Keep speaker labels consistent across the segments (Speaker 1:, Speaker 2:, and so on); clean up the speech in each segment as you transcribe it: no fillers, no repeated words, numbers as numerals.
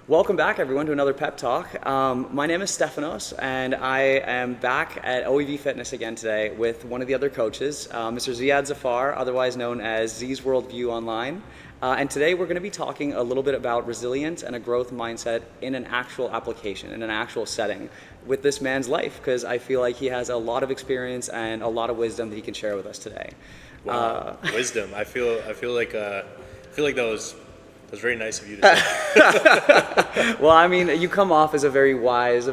Speaker 1: Welcome back, everyone, to another pep talk. My name is Stefanos, and I am back at OEV Fitness again today with one of the other coaches, Mr. Ziad Zafar, otherwise known as ZeesWorldView online. And today we're going to be talking a little bit about resilience and a growth mindset in an actual application, in an actual setting with this man's life, because I feel like he has a lot of experience and a lot of wisdom that he can share with us today.
Speaker 2: Wow, wisdom. I feel like that was very nice of you to say.
Speaker 1: Well, I mean, you come off as a very wise,
Speaker 2: I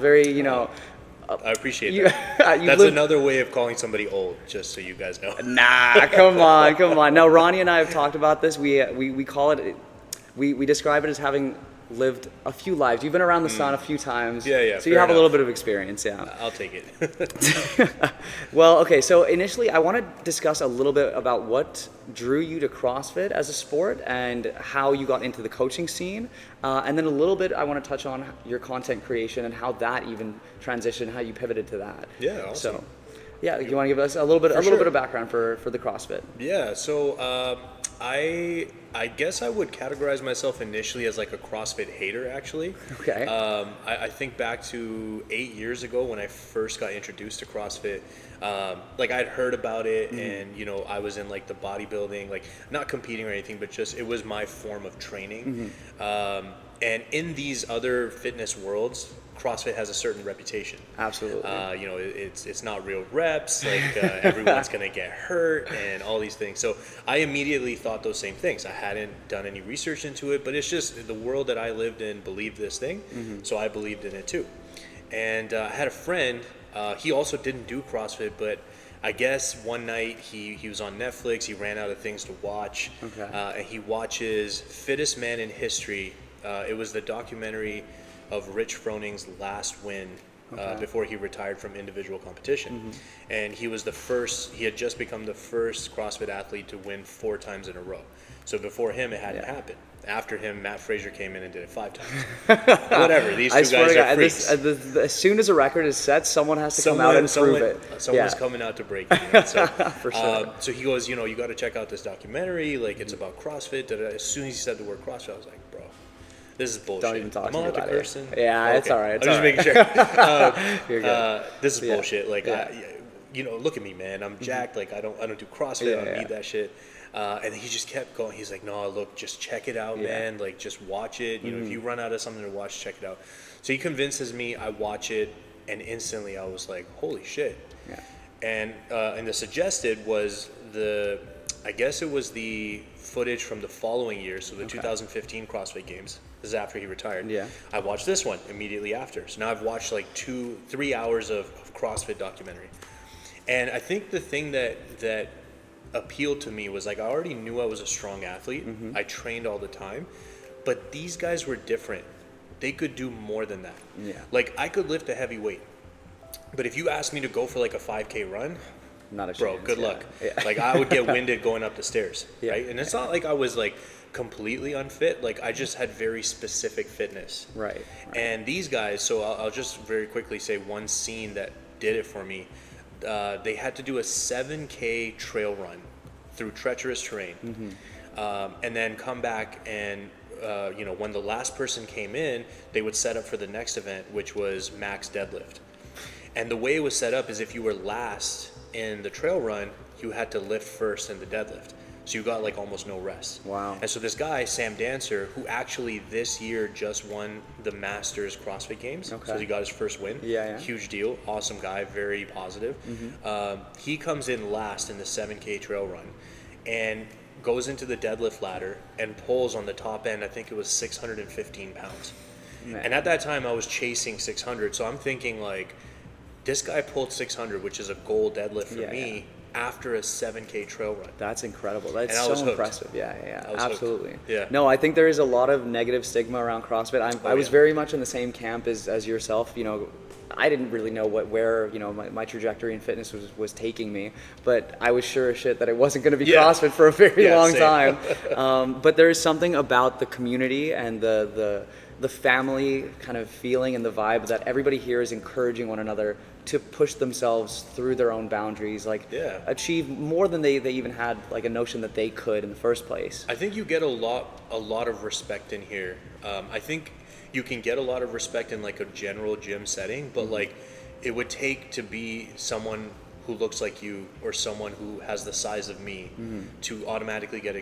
Speaker 2: appreciate that. That's another way of calling somebody old, just so you guys know.
Speaker 1: Nah, come on. No, Ronnie and I have talked about this. We call it, we describe it as having lived a few lives. You've been around the sun a few times.
Speaker 2: Yeah.
Speaker 1: So you have a little bit of experience, yeah.
Speaker 2: I'll take it.
Speaker 1: Well, okay, so initially I want to discuss a little bit about what drew you to CrossFit as a sport and how you got into the coaching scene. And then a little bit I want to touch on your content creation and how that even transitioned, how you pivoted to that.
Speaker 2: Yeah, awesome.
Speaker 1: So, yeah, you want to give us a little bit of background for the CrossFit?
Speaker 2: Yeah, so I guess I would categorize myself initially as like a CrossFit hater, actually.
Speaker 1: Okay.
Speaker 2: I think back to 8 years ago when I first got introduced to CrossFit. Like I'd heard about it, and I was in like the bodybuilding, like not competing or anything, but just it was my form of training. And in these other fitness worlds, CrossFit has a certain reputation.
Speaker 1: Absolutely.
Speaker 2: It's not real reps. Like everyone's gonna get hurt and all these things. So I immediately thought those same things. I hadn't done any research into it, but it's just the world that I lived in believed this thing, so I believed in it too. And I had a friend. He also didn't do CrossFit, but I guess one night he was on Netflix. He ran out of things to watch, and he watches Fittest Man in History. It was the documentary of Rich Froning's last win before he retired from individual competition. And he had just become the first CrossFit athlete to win 4 times in a row. So before him, it hadn't happened. After him, Matt Fraser came in and did it 5 times. Whatever, these two guys are freaks.
Speaker 1: As soon as a record is set, someone has to come out and prove it.
Speaker 2: Someone's coming out to break it. So,
Speaker 1: for sure.
Speaker 2: So he goes, you got to check out this documentary. Like, it's about CrossFit. As soon as he said the word CrossFit, I was like, bro, this is bullshit.
Speaker 1: Don't even talk to me about it.
Speaker 2: Person?
Speaker 1: Yeah,
Speaker 2: okay.
Speaker 1: It's all right.
Speaker 2: I'm just making sure.
Speaker 1: You're good.
Speaker 2: This is bullshit. Like, look at me, man. I'm jacked. Like, I don't do CrossFit. I don't need that shit. And he just kept going. He's like, no, look, just check it out, man. Like, just watch it. If you run out of something to watch, check it out. So he convinces me. I watch it, and instantly I was like, holy shit.
Speaker 1: Yeah.
Speaker 2: And the suggested was I guess it was the footage from the following year, so the 2015 CrossFit Games. This is after he retired.
Speaker 1: Yeah.
Speaker 2: I watched this one immediately after. So now I've watched like 2-3 hours of CrossFit documentary. And I think the thing that appealed to me was like I already knew I was a strong athlete. I trained all the time. But these guys were different. They could do more than that.
Speaker 1: Yeah.
Speaker 2: Like I could lift a heavy weight. But if you asked me to go for like a 5K run,
Speaker 1: not a chance.
Speaker 2: bro, good luck. Yeah. Like I would get winded going up the stairs, right? And it's not like I was like completely unfit. Like I just had very specific fitness.
Speaker 1: Right.
Speaker 2: And these guys, so I'll just very quickly say one scene that did it for me. They had to do a 7K trail run through treacherous terrain, and then come back and when the last person came in, they would set up for the next event, which was max deadlift. And the way it was set up is if you were last in the trail run, you had to lift first in the deadlift. So you got like almost no rest.
Speaker 1: Wow.
Speaker 2: And so this guy, Sam Dancer, who actually this year just won the Masters CrossFit Games. So he got his first win.
Speaker 1: Yeah.
Speaker 2: Huge deal. Awesome guy. Very positive. He comes in last in the 7K trail run and goes into the deadlift ladder and pulls on the top end, I think it was 615 pounds. Man. And at that time I was chasing 600. So I'm thinking like, this guy pulled 600, which is a goal deadlift for me, after a 7K trail run.
Speaker 1: That's incredible. That's so impressive. Yeah, absolutely.
Speaker 2: Yeah.
Speaker 1: No, I think there is a lot of negative stigma around CrossFit. I was very much in the same camp as yourself. I didn't really know where my trajectory in fitness was taking me, but I was sure as shit that it wasn't going to be CrossFit for a very long time. But there is something about the community and the family kind of feeling and the vibe that everybody here is encouraging one another to push themselves through their own boundaries, achieve more than they even had like a notion that they could in the first place.
Speaker 2: I think you get a lot of respect in here. I think you can get a lot of respect in like a general gym setting, but like it would take to be someone who looks like you or someone who has the size of me to automatically get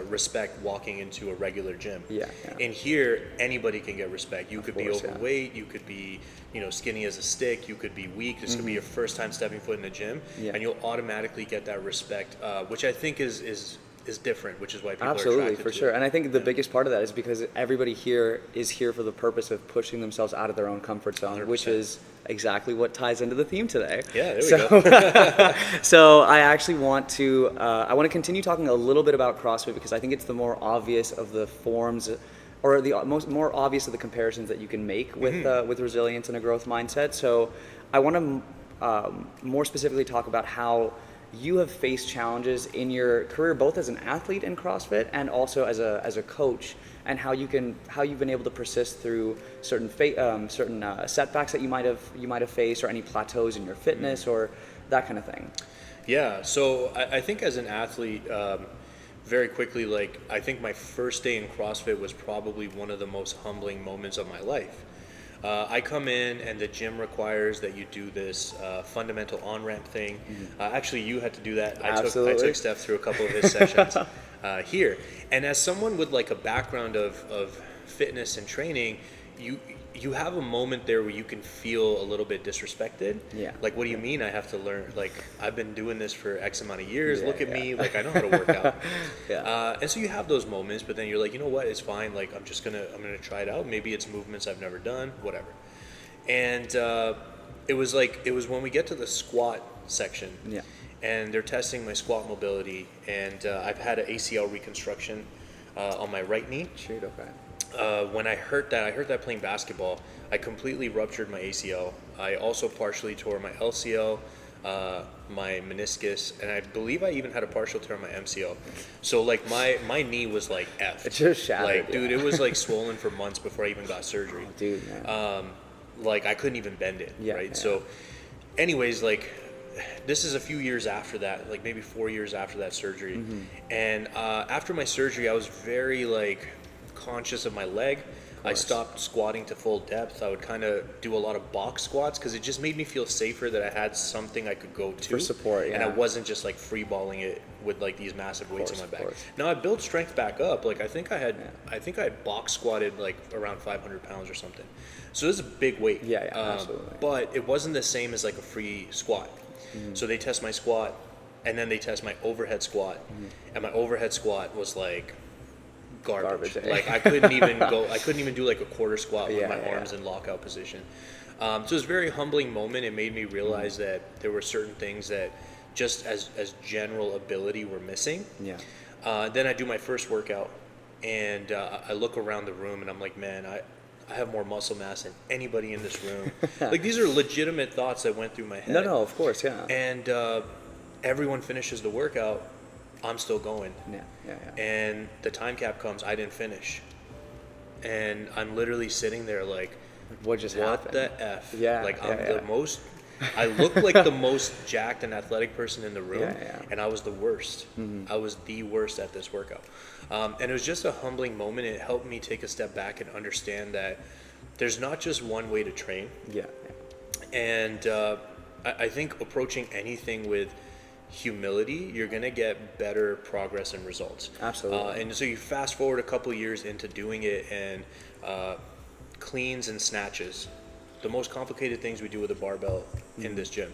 Speaker 2: respect walking into a regular gym.
Speaker 1: Yeah.
Speaker 2: In here, anybody can get respect. You could be
Speaker 1: course,
Speaker 2: overweight, you could be, you know, skinny as a stick, you could be weak. This could be your first time stepping foot in the gym, and you'll automatically get that respect, which I think is different, which is why people are
Speaker 1: Absolutely,
Speaker 2: attracted
Speaker 1: for
Speaker 2: to
Speaker 1: sure.
Speaker 2: it.
Speaker 1: And I think the biggest part of that is because everybody here is here for the purpose of pushing themselves out of their own comfort zone,
Speaker 2: 100%.
Speaker 1: which is exactly what ties into the theme today.
Speaker 2: Yeah, there we go.
Speaker 1: So I actually want to continue talking a little bit about CrossFit because I think it's the more obvious of the forms, or the more obvious of the comparisons that you can make with resilience and a growth mindset. So I want to more specifically talk about how you have faced challenges in your career, both as an athlete in CrossFit and also as a coach, and how you've been able to persist through certain setbacks that you might have faced, or any plateaus in your fitness or that kind of thing.
Speaker 2: Yeah, so I think as an athlete, very quickly, like I think my first day in CrossFit was probably one of the most humbling moments of my life. I come in and the gym requires that you do this fundamental on-ramp thing. Actually, you had to do that. I took Steph through a couple of his sessions here. And as someone with like a background of fitness and training, you have a moment there where you can feel a little bit disrespected.
Speaker 1: Yeah.
Speaker 2: Like, what do you mean I have to learn? Like, I've been doing this for X amount of years. Look at me. Like, I know how to work out. And so you have those moments, but then you're like, you know what? It's fine. Like, I'm gonna try it out. Maybe it's movements I've never done, whatever. And it was when we get to the squat section. Yeah. And they're testing my squat mobility, and I've had an ACL reconstruction on my right knee.
Speaker 1: Shoot, okay.
Speaker 2: When I hurt that playing basketball. I completely ruptured my ACL. I also partially tore my LCL, my meniscus, and I believe I even had a partial tear on my MCL. So like my knee was like F.
Speaker 1: It just shattered.
Speaker 2: Like, dude, it was like swollen for months before I even got surgery.
Speaker 1: Oh, dude, man.
Speaker 2: Like I couldn't even bend it.
Speaker 1: Yeah,
Speaker 2: right.
Speaker 1: Yeah.
Speaker 2: So, anyways, like. This is a few years after that, like maybe 4 years after that surgery. And after my surgery, I was very like conscious of my leg. I stopped squatting to full depth. I would kind of do a lot of box squats because it just made me feel safer that I had something I could go to
Speaker 1: for support. Yeah.
Speaker 2: And I wasn't just like free balling it with like these massive weights on my back. Now I built strength back up. Like I think I had box squatted like around 500 pounds or something. So this is a big weight.
Speaker 1: Yeah, absolutely.
Speaker 2: But it wasn't the same as like a free squat. So they test my squat, and then they test my overhead squat, and my overhead squat was like garbage. Like I couldn't even do like a quarter squat with my arms in lockout position. So it was a very humbling moment. It made me realize that there were certain things that just as general ability were missing.
Speaker 1: Yeah.
Speaker 2: Then I do my first workout, and I look around the room, and I'm like, man, I have more muscle mass than anybody in this room. Like these are legitimate thoughts that went through my head.
Speaker 1: No, of course, yeah.
Speaker 2: And everyone finishes the workout, I'm still going.
Speaker 1: Yeah.
Speaker 2: And the time cap comes, I didn't finish. And I'm literally sitting there like,
Speaker 1: what happened?
Speaker 2: The F?
Speaker 1: Yeah.
Speaker 2: Like I'm the most, I look like the most jacked and athletic person in the room, and I was the worst. I was the worst at this workout. And it was just a humbling moment. It helped me take a step back and understand that there's not just one way to train.
Speaker 1: Yeah.
Speaker 2: And I think approaching anything with humility, you're going to get better progress and results.
Speaker 1: Absolutely.
Speaker 2: And so you fast forward a couple years into doing it, and cleans and snatches, the most complicated things we do with a barbell in this gym.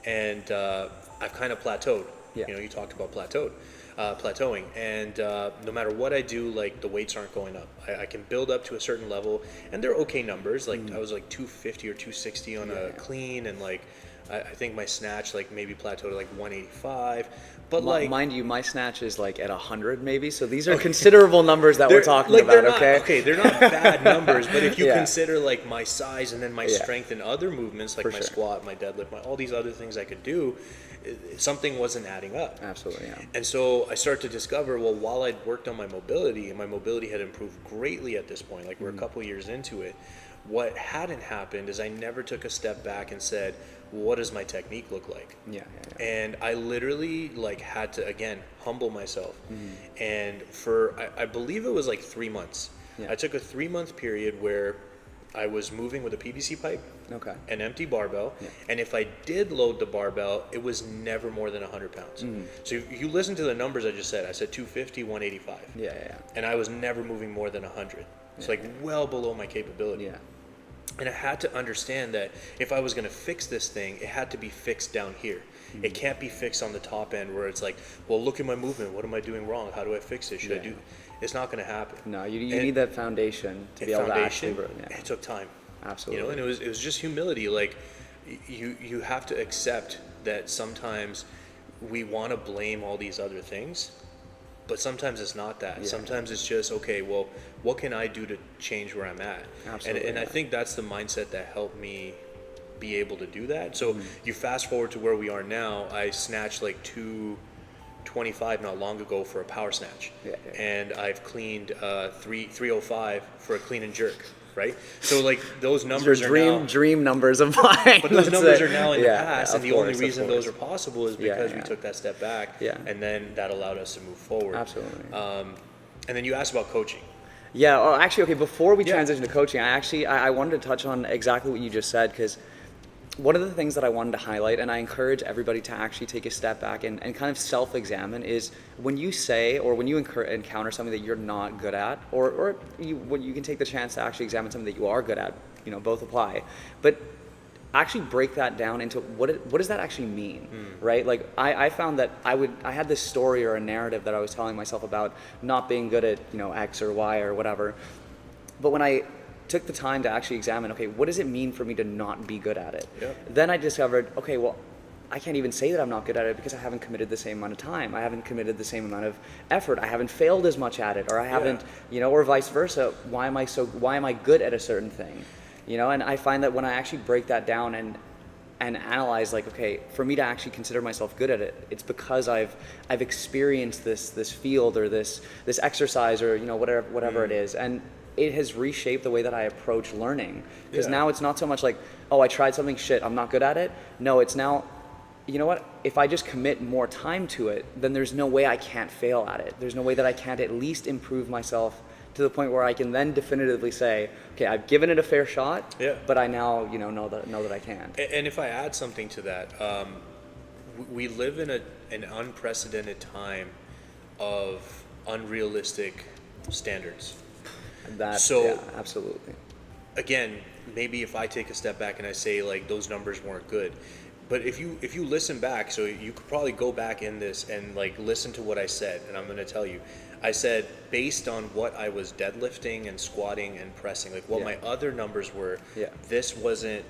Speaker 2: And I've kind of plateaued.
Speaker 1: Yeah.
Speaker 2: You know, you talked about plateauing, and no matter what I do, like the weights aren't going up. I can build up to a certain level, and they're okay numbers. Like I was like 250 or 260 on a clean, and like I think my snatch like maybe plateaued at like 185. But like,
Speaker 1: mind you, my snatch is like at 100 maybe. So these are considerable numbers that we're talking
Speaker 2: like,
Speaker 1: about.
Speaker 2: Okay, they're not bad numbers, but if you consider like my size and then my strength and other movements, like my squat, my deadlift, all these other things I could do, something wasn't adding up.
Speaker 1: Absolutely, yeah.
Speaker 2: And so I started to discover, well, while I'd worked on my mobility, and my mobility had improved greatly at this point, like we're a couple years into it, what hadn't happened is I never took a step back and said, well, what does my technique look like?
Speaker 1: Yeah.
Speaker 2: And I literally like had to, again, humble myself. And for, I believe it was like 3 months. I took a 3-month period where I was moving with a PVC pipe,
Speaker 1: Okay.
Speaker 2: an empty barbell, and if I did load the barbell, it was never more than 100 pounds. So if you listen to the numbers I just said, I said 250, 185.
Speaker 1: Yeah.
Speaker 2: And I was never moving more than 100. It's like well below my capability.
Speaker 1: Yeah.
Speaker 2: And I had to understand that if I was going to fix this thing, it had to be fixed down here. It can't be fixed on the top end where it's like, well, look at my movement. What am I doing wrong? How do I fix it? Should I do? It's not going to happen.
Speaker 1: No, you need that foundation to be able to actually.
Speaker 2: It took time.
Speaker 1: Absolutely.
Speaker 2: You know, and it was just humility. Like you have to accept that sometimes we want to blame all these other things, but sometimes it's not that. Sometimes it's just, okay, well, what can I do to change where I'm at?
Speaker 1: Absolutely.
Speaker 2: And I think that's the mindset that helped me be able to do that. So you fast forward to where we are now. I snatched like 225 not long ago for a power snatch. And I've cleaned 305 for a clean and jerk. Right, so like those numbers are now
Speaker 1: dream numbers of mine.
Speaker 2: But those numbers are now in the past, and the only reason those are possible is because we took that step back, and then that allowed us to move forward.
Speaker 1: Absolutely.
Speaker 2: And then you asked about coaching.
Speaker 1: Yeah. Oh, actually, okay. Before we transition to coaching, I wanted to touch on exactly what you just said, because one of the things that I wanted to highlight, and I encourage everybody to actually take a step back and kind of self-examine, is when you say or when you encounter something that you're not good at, or when you can take the chance to actually examine something that you are good at, you know, both apply, but actually break that down into what does that actually mean, right? Like I found that I had this story or a narrative that I was telling myself about not being good at, you know, X or Y or whatever, but when I took the time to actually examine, okay, what does it mean for me to not be good at it? Then I discovered, okay, well, I can't even say that I'm not good at it because I haven't committed the same amount of time. I haven't committed the same amount of effort. I haven't failed as much at it, or I haven't, you know, or vice versa. Why am I good at a certain thing? You know, and I find that when I actually break that down and analyze, like, okay, for me to actually consider myself good at it, it's because I've experienced this field or this exercise, or, you know, whatever it is, and it has reshaped the way that I approach learning. Because now it's not so much like, oh, I tried something, shit, I'm not good at it. No, it's now, you know what, if I just commit more time to it, then there's no way I can't fail at it. There's no way that I can't at least improve myself to the point where I can then definitively say, okay, I've given it a fair shot, but I now, you know that I can.
Speaker 2: And if I add something to that, we live in an unprecedented time of unrealistic standards.
Speaker 1: Absolutely.
Speaker 2: Again, maybe if I take a step back and I say, like, those numbers weren't good, but if you listen back, so you could probably go back in this and, like, listen to what I said, and I'm going to tell you. I said, based on what I was deadlifting and squatting and pressing, like what my other numbers were, this wasn't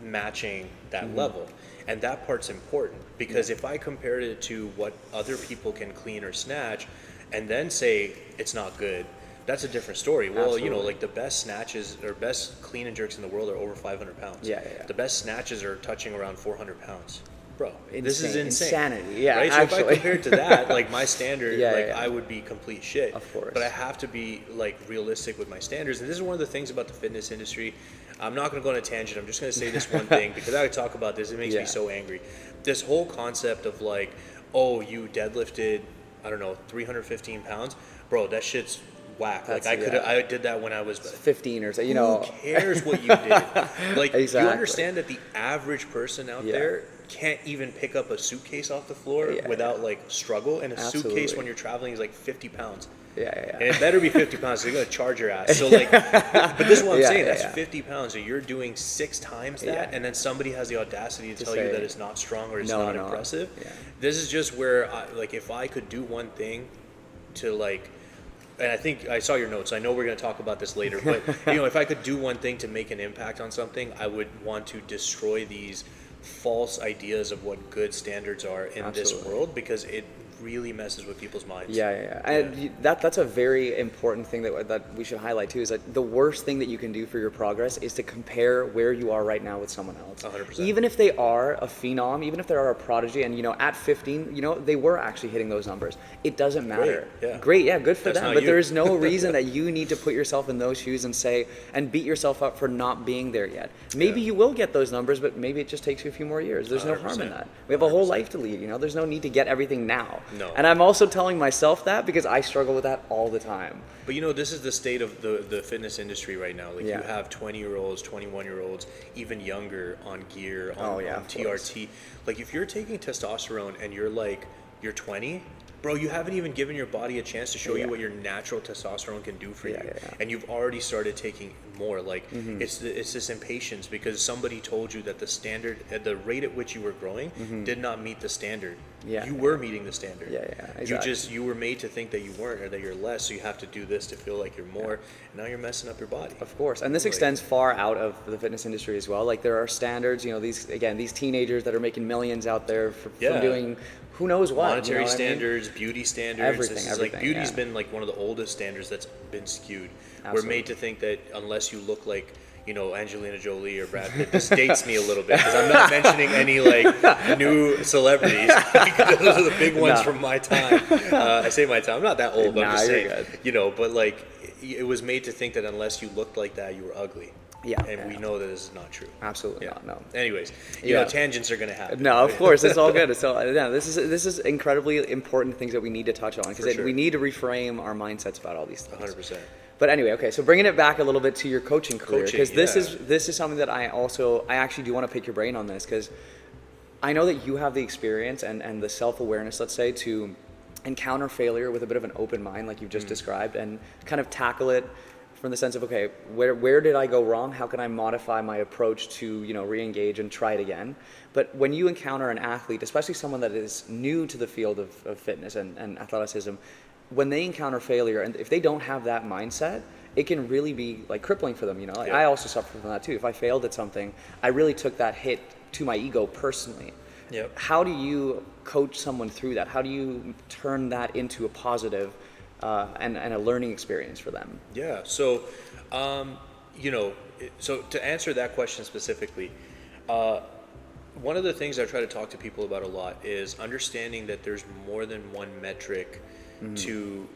Speaker 2: matching that level. And that part's important, because if I compared it to what other people can clean or snatch and then say it's not good, that's a different story. Well,
Speaker 1: Absolutely.
Speaker 2: You know, like the best snatches or best clean and jerks in the world are over 500 pounds. The best snatches are touching around 400 pounds. Bro, this is insane.
Speaker 1: Insanity, yeah.
Speaker 2: Right? So
Speaker 1: actually.
Speaker 2: if I compared to that, like my standard, I would be complete shit.
Speaker 1: Of course.
Speaker 2: But I have to be like realistic with my standards. And this is one of the things about the fitness industry. I'm not going to go on a tangent. I'm just going to say this one thing, because I could talk about this. It makes me so angry. This whole concept of like, oh, you deadlifted, I don't know, 315 pounds. Bro, that shit's whack. Like I did that when I was
Speaker 1: 15 or so, you know.
Speaker 2: Who cares what you did? Like,
Speaker 1: Exactly.
Speaker 2: You understand that the average person out there can't even pick up a suitcase off the floor without like struggle, and a suitcase when you're traveling is like 50 pounds. And it better be 50 pounds, so they're gonna charge your ass. So like, but this is what I'm saying. That's 50 pounds. So you're doing 6 times that, and then somebody has the audacity to tell you that it's not strong or it's not impressive. This is just where, like, if I could do one thing to like. And I think I saw your notes. I know we're going to talk about this later, but you know, if I could do one thing to make an impact on something, I would want to destroy these false ideas of what good standards are in this world, because it really messes with people's minds.
Speaker 1: And that's a very important thing that we should highlight too, is that the worst thing that you can do for your progress is to compare where you are right now with someone else.
Speaker 2: 100%.
Speaker 1: Even if they are a phenom, even if they are a prodigy, and, you know, at 15, you know, they were actually hitting those numbers, it doesn't matter. Great, good for them, but there's no reason that you need to put yourself in those shoes and say, and beat yourself up for not being there yet. Maybe you will get those numbers, but maybe it just takes you a few more years. There's no harm in that. We have a whole life to lead, you know. There's no need to get everything now.
Speaker 2: No.
Speaker 1: And I'm also telling myself that because I struggle with that all the time.
Speaker 2: But you know, this is the state of the fitness industry right now. Like
Speaker 1: Yeah.
Speaker 2: you have 20-year-olds, 21-year-olds, even younger on gear, on
Speaker 1: of
Speaker 2: TRT.
Speaker 1: course.
Speaker 2: Like if you're taking testosterone and you're 20, bro, you haven't even given your body a chance to show you what your natural testosterone can do for you. And you've already started taking more. Like it's this impatience because somebody told you that the standard, at the rate at which you were growing, did not meet the standard. You were meeting the standard.
Speaker 1: Exactly.
Speaker 2: You were made to think that you weren't or that you're less, so you have to do this to feel like you're more. And now you're messing up your body.
Speaker 1: Of course, and this extends far out of the fitness industry as well. Like there are standards, you know, these teenagers that are making millions out there from doing who knows what.
Speaker 2: Monetary
Speaker 1: you know what
Speaker 2: standards, beauty standards.
Speaker 1: Everything,
Speaker 2: like beauty's been like one of the oldest standards that's been skewed. We're made to think that unless you look like, you know, Angelina Jolie or Brad Pitt. This dates me a little bit because I'm not mentioning any like new celebrities. Those are the big ones from my time. I say my time. I'm not that old, but I'm just saying. Good. You know, but like it was made to think that unless you looked like that, you were ugly. And we know that this is not true.
Speaker 1: Absolutely not. No.
Speaker 2: Anyways, you know, tangents are going to happen.
Speaker 1: No, of course, it's all good. So this is incredibly important things that we need to touch on because we need to reframe our mindsets about all these things.
Speaker 2: 100%.
Speaker 1: But anyway, okay, so bringing it back a little bit to your coaching career, because this is something that I actually do want to pick your brain on this, because I know that you have the experience and the self-awareness, let's say, to encounter failure with a bit of an open mind, like you've just described, and kind of tackle it from the sense of, okay, where did I go wrong? How can I modify my approach to, you know, re-engage and try it again? But when you encounter an athlete, especially someone that is new to the field of fitness and athleticism, when they encounter failure, and if they don't have that mindset, it can really be like crippling for them. You know, like, I also suffer from that too. If I failed at something, I really took that hit to my ego personally. How do you coach someone through that? How do you turn that into a positive and a learning experience for them?
Speaker 2: Yeah. So, you know, so to answer that question specifically, one of the things I try to talk to people about a lot is understanding that there's more than one metric to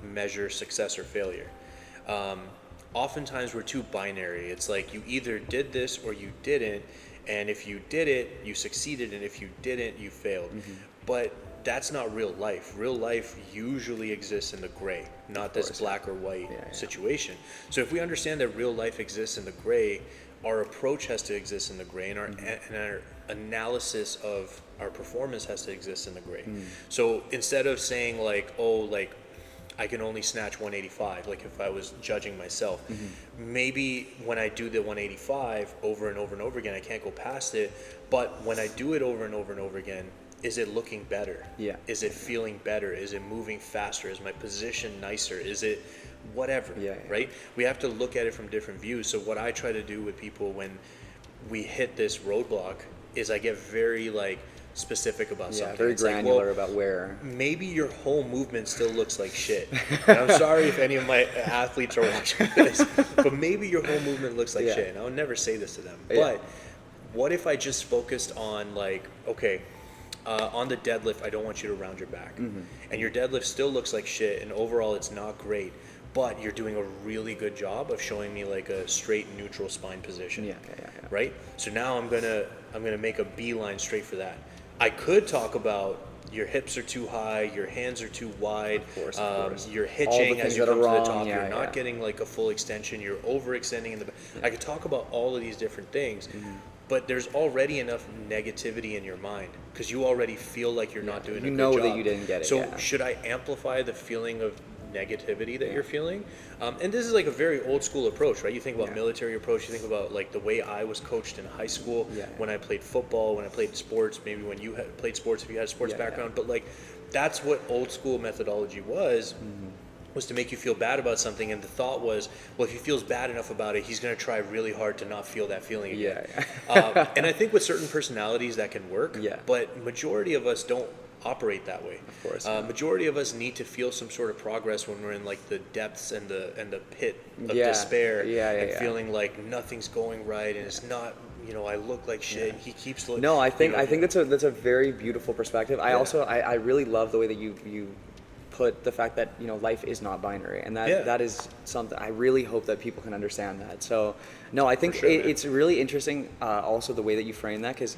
Speaker 2: measure success or failure. Oftentimes we're too binary. It's like you either did this or you didn't, and if you did it, you succeeded, and if you didn't, you failed. But that's not real life. Real life usually exists in the gray, not this black or white situation. So if we understand that real life exists in the gray, our approach has to exist in the gray, and our analysis of our performance has to exist in the gray. So instead of saying like, oh, like I can only snatch 185, like if I was judging myself, maybe when I do the 185 over and over and over again, I can't go past it. But when I do it over and over and over again, is it looking better? Is it feeling better? Is it moving faster? Is my position nicer? Is it whatever, right? We have to look at it from different views. So what I try to do with people when we hit this roadblock is I get very like specific about something.
Speaker 1: Very
Speaker 2: it's
Speaker 1: granular
Speaker 2: like, well,
Speaker 1: about where.
Speaker 2: Maybe your whole movement still looks like shit. And I'm sorry if any of my athletes are watching this, but maybe your whole movement looks like shit. And I would never say this to them. But what if I just focused on like, okay, on the deadlift, I don't want you to round your back. And your deadlift still looks like shit, and overall it's not great, but you're doing a really good job of showing me like a straight neutral spine position. Right? So now I'm gonna make a beeline straight for that. I could talk about your hips are too high, your hands are too wide,
Speaker 1: of course.
Speaker 2: you're hitching as you come to the top, you're not
Speaker 1: getting
Speaker 2: getting like a full extension, you're overextending in the back. I could talk about all of these different things. But there's already enough negativity in your mind because you already feel like you're not doing a good job.
Speaker 1: You know that you didn't get it.
Speaker 2: So should I amplify the feeling of negativity that you're feeling? And this is like a very old school approach, right? You think about military approach, you think about like the way I was coached in high school, when I played football, when I played sports, maybe when you had played sports if you had a sports background. But like that's what old school methodology was to make you feel bad about something, and the thought was, well, if he feels bad enough about it, he's going to try really hard to not feel that feeling again. And I think with certain personalities that can work, but majority of us don't operate that way.
Speaker 1: Of course.
Speaker 2: Majority of us need to feel some sort of progress when we're in like the depths and the pit of despair, and feeling like nothing's going right, and it's not, you know, I look like shit, and he keeps looking.
Speaker 1: No, I think that's a very beautiful perspective. I also I really love the way that you put the fact that, you know, life is not binary, and that is something I really hope that people can understand that. So no, I think it's really interesting also the way that you frame that, because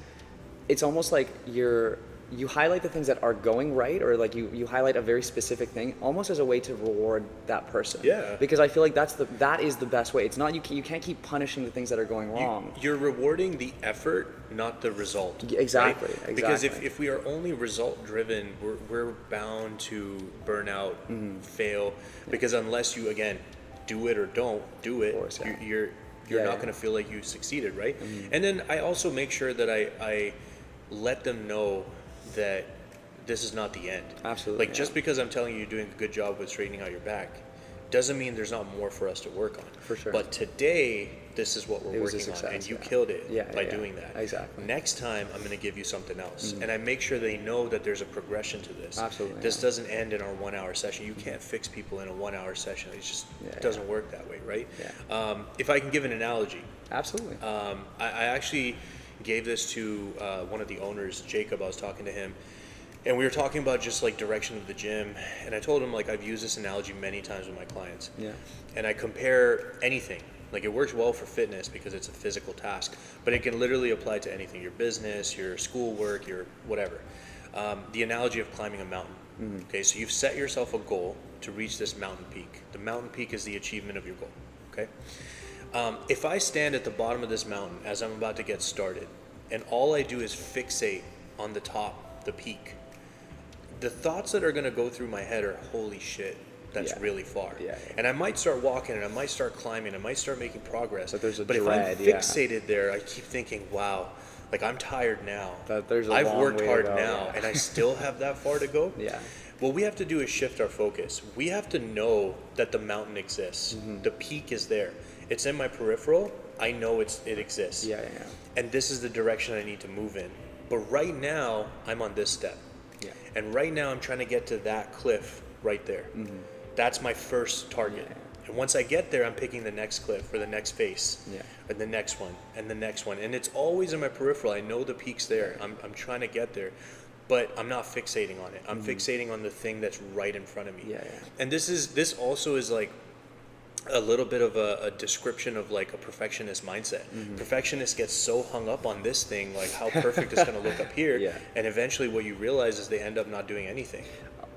Speaker 1: it's almost like you're you highlight the things that are going right, or like you highlight a very specific thing almost as a way to reward that person.
Speaker 2: Yeah.
Speaker 1: Because I feel like that is the best way. It's not, you can't keep punishing the things that are going wrong.
Speaker 2: You're rewarding the effort, not the result.
Speaker 1: Exactly.
Speaker 2: Right?
Speaker 1: Exactly.
Speaker 2: Because if we are only result driven, we're bound to burn out, fail. Because unless you, again, do it or don't do it,
Speaker 1: course, yeah.
Speaker 2: you're not going to feel like you succeeded, right? And then I also make sure that I let them know that this is not the end.
Speaker 1: Absolutely.
Speaker 2: Like, just because I'm telling you you're doing a good job with straightening out your back doesn't mean there's not more for us to work on.
Speaker 1: For sure.
Speaker 2: But today, this is what we're working
Speaker 1: success,
Speaker 2: on, and you
Speaker 1: yeah.
Speaker 2: killed it by
Speaker 1: Yeah.
Speaker 2: doing that.
Speaker 1: Exactly.
Speaker 2: Next time, I'm going to give you something else, and I make sure they know that there's a progression to this.
Speaker 1: Absolutely,
Speaker 2: This
Speaker 1: yeah.
Speaker 2: doesn't end in our 1 hour session. You can't fix people in a 1 hour session. It just doesn't work that way, right?
Speaker 1: Yeah.
Speaker 2: If I can give an analogy,
Speaker 1: Absolutely.
Speaker 2: I actually gave this to one of the owners, Jacob. I was talking to him, and we were talking about just like direction of the gym, and I told him, like, I've used this analogy many times with my clients.
Speaker 1: Yeah.
Speaker 2: And I compare anything. Like, it works well for fitness because it's a physical task, but it can literally apply to anything: your business, your schoolwork, your whatever. The analogy of climbing a mountain. Okay, so you've set yourself a goal to reach this mountain peak. The mountain peak is the achievement of your goal. Okay. If I stand at the bottom of this mountain as I'm about to get started, and all I do is fixate on the top, the peak, the thoughts that are going to go through my head are, holy shit, that's really far.
Speaker 1: Yeah.
Speaker 2: And I might start walking, and I might start climbing, I might start making progress.
Speaker 1: But there's a
Speaker 2: if
Speaker 1: dread,
Speaker 2: I'm fixated there, I keep thinking, wow, like, I'm tired now.
Speaker 1: There's a
Speaker 2: I've
Speaker 1: long
Speaker 2: worked
Speaker 1: way to
Speaker 2: hard
Speaker 1: go,
Speaker 2: now, and I still have that far to go.
Speaker 1: Yeah.
Speaker 2: What we have to do is shift our focus. We have to know that the mountain exists. The peak is there. It's in my peripheral. I know it exists.
Speaker 1: Yeah.
Speaker 2: And this is the direction I need to move in. But right now, I'm on this step.
Speaker 1: Yeah.
Speaker 2: And right now, I'm trying to get to that cliff right there. That's my first target.
Speaker 1: Yeah.
Speaker 2: And once I get there, I'm picking the next cliff or the next face.
Speaker 1: Yeah.
Speaker 2: And the next one and the next one. And it's always in my peripheral. I know the peak's there. I'm trying to get there. But I'm not fixating on it. I'm fixating on the thing that's right in front of me.
Speaker 1: Yeah.
Speaker 2: And this also is like a little bit of a description of like a perfectionist mindset. Perfectionists get so hung up on this thing, like how perfect it's going to look up here.
Speaker 1: Yeah.
Speaker 2: And eventually what you realize is they end up not doing anything.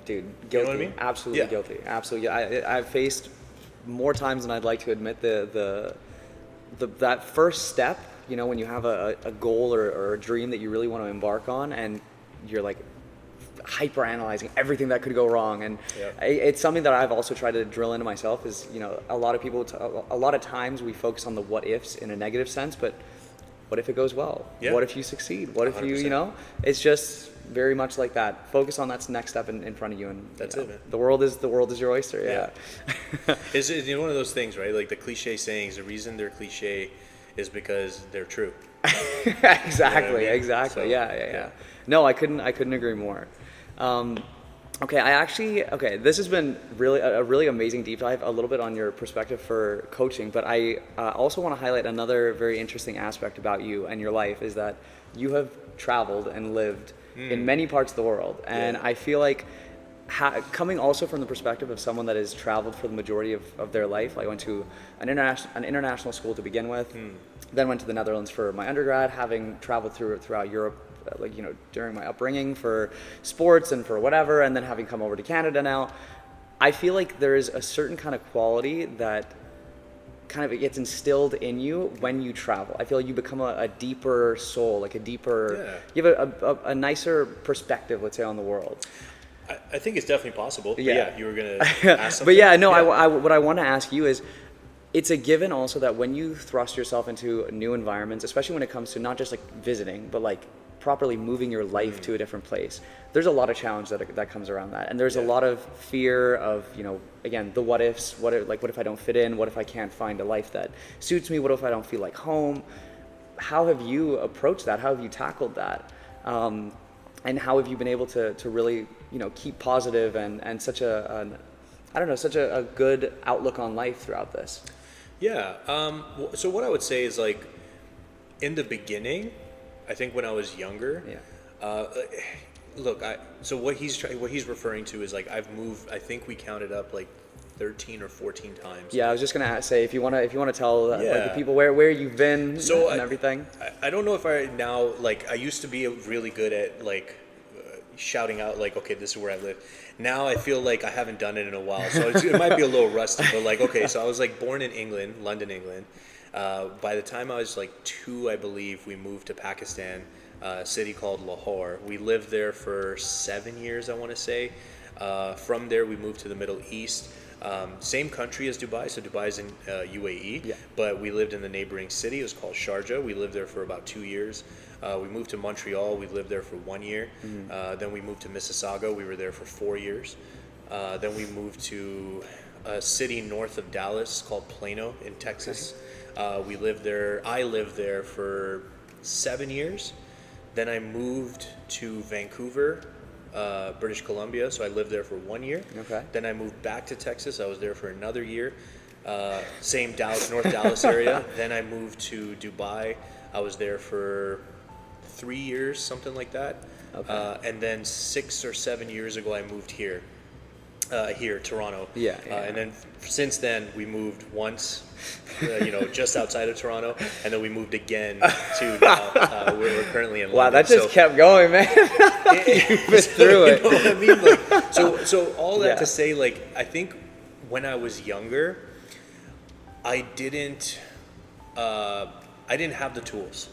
Speaker 1: Dude, guilty.
Speaker 2: You know what I mean?
Speaker 1: Absolutely
Speaker 2: Yeah.
Speaker 1: guilty. Absolutely. I've faced more times than I'd like to admit that first step, you know, when you have a goal or a dream that you really want to embark on, and you're like hyper analyzing everything that could go wrong. And it's something that I've also tried to drill into myself is, you know, a lot of times we focus on the what ifs in a negative sense, but what if it goes well?
Speaker 2: Yeah.
Speaker 1: What if you succeed? What if
Speaker 2: 100%.
Speaker 1: you know, it's just very much like that. Focus on that next step in front of you, and
Speaker 2: That's
Speaker 1: you know,
Speaker 2: it, man.
Speaker 1: The world is your oyster. Yeah.
Speaker 2: It's you know, one of those things, right? Like the cliche sayings, the reason they're cliche is because they're true.
Speaker 1: Exactly.
Speaker 2: You know what I mean?
Speaker 1: Exactly.
Speaker 2: So,
Speaker 1: Yeah. No, I couldn't agree more. Okay, this has been really a really amazing deep dive, a little bit on your perspective for coaching, but I also want to highlight another very interesting aspect about you and your life is that you have traveled and lived in many parts of the world, and I feel like coming also from the perspective of someone that has traveled for the majority of their life. I went to an international school to begin with, then went to the Netherlands for my undergrad, having traveled throughout Europe, like, you know, during my upbringing for sports and for whatever, and then having come over to Canada now. I feel like there is a certain kind of quality that kind of it gets instilled in you when you travel. I feel like you become a deeper soul, like a deeper, you have a nicer perspective, let's say, on the world.
Speaker 2: I think it's definitely possible. But
Speaker 1: Yeah.
Speaker 2: you were going to ask something.
Speaker 1: But yeah, no, what I want to ask you is, it's a given also that when you thrust yourself into new environments, especially when it comes to not just like visiting, but like properly moving your life to a different place, there's a lot of challenge that comes around that, and there's a lot of fear of, you know, again, the what ifs. What if I don't fit in? What if I can't find a life that suits me? What if I don't feel like home? How have you approached that? How have you tackled that? And how have you been able to really, you know, keep positive and such a good outlook on life throughout this?
Speaker 2: Yeah. So what I would say is, like, in the beginning, I think when I was younger, look, so what he's referring to is, like, I've moved, I think we counted up like 13 or 14 times.
Speaker 1: Yeah, I was just gonna say, if you wanna tell like the people where you've been and everything.
Speaker 2: I don't know if I now, like, I used to be really good at like shouting out like, okay, this is where I live. Now I feel like I haven't done it in a while, so it might be a little rusty. But like, okay, so I was like born in England, London, England. By the time I was like 2, I believe, we moved to Pakistan, a city called Lahore. We lived there for 7 years, I want to say. From there, we moved to the Middle East. Same country as Dubai, so Dubai's in UAE, but we lived in the neighboring city. It was called Sharjah. We lived there for about 2 years. We moved to Montreal. We lived there for 1 year. Then we moved to Mississauga. We were there for 4 years. Then we moved to a city north of Dallas called Plano in Texas. We lived there. I lived there for 7 years. Then I moved to Vancouver, British Columbia. So I lived there for 1 year.
Speaker 1: Okay.
Speaker 2: Then I moved back to Texas. I was there for another year. Same Dallas, North Dallas area. Then I moved to Dubai. I was there for 3 years, something like that.
Speaker 1: Okay.
Speaker 2: And then 6 or 7 years ago, I moved here, Toronto. And then since then, we moved once, just outside of Toronto, and then we moved again to now, we're currently in London.
Speaker 1: Wow, that just kept going, man. You've been through it.
Speaker 2: You know what I mean? Like, so all that to say, like, I think when I was younger, I didn't have the tools.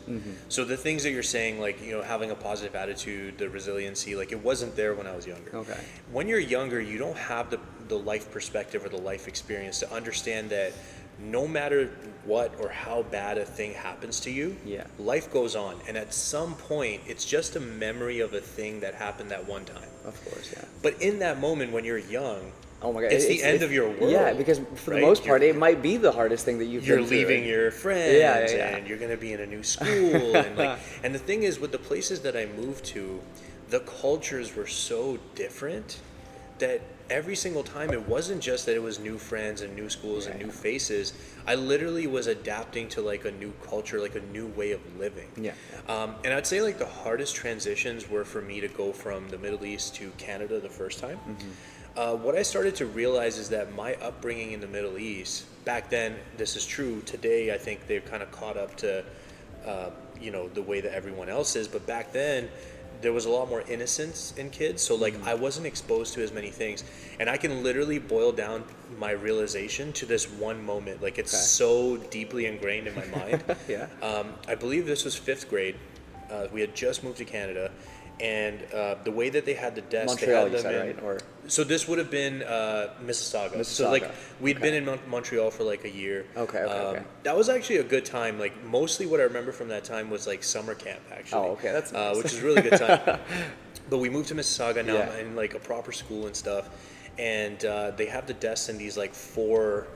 Speaker 2: So the things that you're saying, like, having a positive attitude, the resiliency, like, it wasn't there when I was younger.
Speaker 1: Okay.
Speaker 2: When you're younger, you don't have the life perspective or the life experience to understand that no matter what or how bad a thing happens to you, life goes on. And at some point, it's just a memory of a thing that happened that one time.
Speaker 1: Of course, yeah.
Speaker 2: But in that moment when you're young,
Speaker 1: oh my God,
Speaker 2: it's the end of your world.
Speaker 1: Yeah, because for the most part, it might be the hardest thing that you're
Speaker 2: leaving your friends,
Speaker 1: and
Speaker 2: you're going to be in a new school, and the thing is, with the places that I moved to, the cultures were so different that every single time, it wasn't just that it was new friends and new schools and new faces. I literally was adapting to like a new culture, like a new way of living. And I'd say like the hardest transitions were for me to go from the Middle East to Canada the first time. What I started to realize is that my upbringing in the Middle East, back then, this is true, today I think they've kind of caught up to, the way that everyone else is, but back then, there was a lot more innocence in kids, so like I wasn't exposed to as many things, and I can literally boil down my realization to this one moment. Like, it's so deeply ingrained in my mind. I believe this was 5th grade. We had just moved to Canada, and the way that they had the desks,
Speaker 1: Montreal,
Speaker 2: they had them
Speaker 1: you said,
Speaker 2: in,
Speaker 1: right? Or
Speaker 2: so this would have been Mississauga. So like we'd been in Montreal for like a year.
Speaker 1: Okay.
Speaker 2: That was actually a good time. Like, mostly what I remember from that time was like summer camp, actually.
Speaker 1: Oh, okay, that's nice.
Speaker 2: Which is a really good time. But we moved to Mississauga now, in like a proper school and stuff, and they have the desks in these like four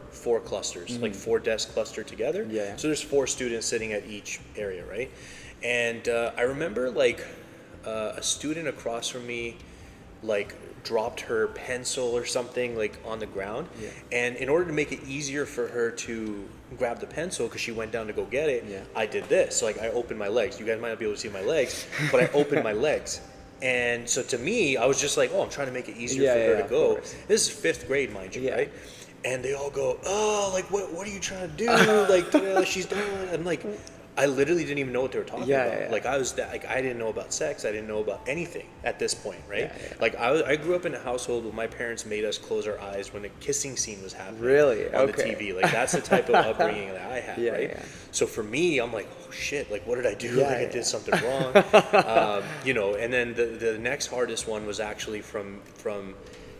Speaker 2: clusters, like 4 desks clustered together. So there's 4 students sitting at each area, right? And I remember like a student across from me like dropped her pencil or something like on the ground, and in order to make it easier for her to grab the pencil, because she went down to go get it, I did this. So like I opened my legs. You guys might not be able to see my legs, but I opened my legs. And so to me, I was just like, I'm trying to make it easier for her to go. This is 5th grade, mind you, right? And they all go, oh, like what are you trying to do? Like she's doing. I'm like, I literally didn't even know what they were talking about. Like I didn't know about sex. I didn't know about anything at this point, right? Like I grew up in a household where my parents made us close our eyes when a kissing scene was happening on the TV. Like, that's the type of upbringing that I had, right? So for me, I'm like, oh shit, like what did I do? I did something wrong. And then the next hardest one was actually from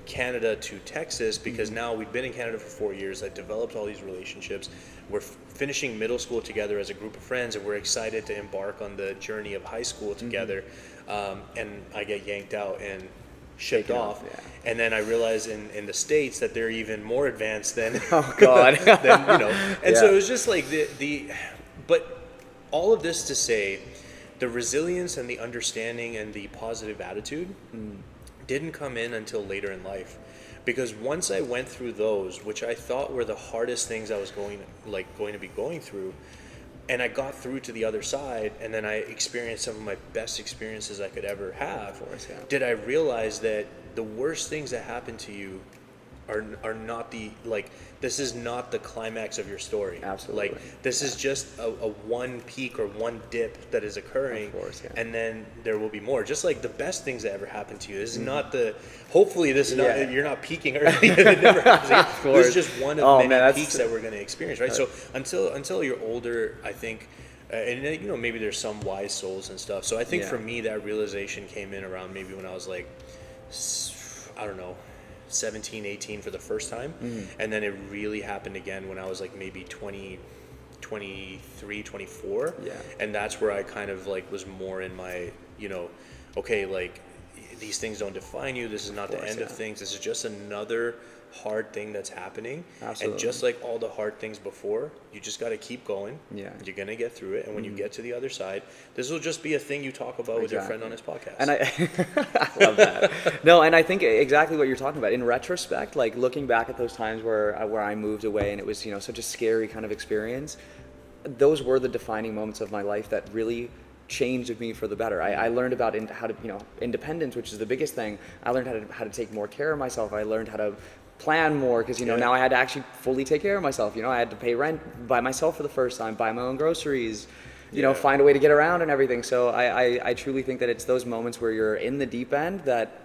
Speaker 2: Canada to Texas, because now we've been in Canada for 4 years. I developed all these relationships. We're finishing middle school together as a group of friends, and we're excited to embark on the journey of high school together. And I get yanked out and shipped off. And then I realize in the States that they're even more advanced than
Speaker 1: oh God.
Speaker 2: And so it was just like but all of this to say, the resilience and the understanding and the positive attitude didn't come in until later in life. Because once I went through those, which I thought were the hardest things I was going to be going through, and I got through to the other side, and then I experienced some of my best experiences I could ever have, did I realize that the worst things that happen to you are not the, like, this is not the climax of your story.
Speaker 1: Absolutely.
Speaker 2: Like, this is just a one peak or one dip that is occurring.
Speaker 1: Of course, yeah.
Speaker 2: And then there will be more. Just like the best things that ever happened to you. This is not the, hopefully this is not, you're not peaking early. It never happens again. This is just one of many peaks that we're going to experience, right? So until you're older, I think, and you know, maybe there's some wise souls and stuff. So I think for me, that realization came in around maybe when I was like, I don't know, 17, 18 for the first time. And then it really happened again when I was like maybe 20, 23, 24.
Speaker 1: Yeah.
Speaker 2: And that's where I kind of like was more in my, you know, okay, like these things don't define you. This is not the end of things. This is just another hard thing that's happening.
Speaker 1: Absolutely.
Speaker 2: And just like all the hard things before, you just got to keep going.
Speaker 1: Yeah.
Speaker 2: You're going to get through it. And when you get to the other side, this will just be a thing you talk about with your friend on his podcast.
Speaker 1: And I love that. No, and I think exactly what you're talking about. In retrospect, like looking back at those times where I moved away and it was, you know, such a scary kind of experience, those were the defining moments of my life that really changed me for the better. I learned about how to, you know, independence, which is the biggest thing. I learned how to take more care of myself. I learned how to plan more because, you know, now I had to actually fully take care of myself. You know, I had to pay rent by myself for the first time, buy my own groceries, you know, find a way to get around and everything. So I truly think that it's those moments where you're in the deep end that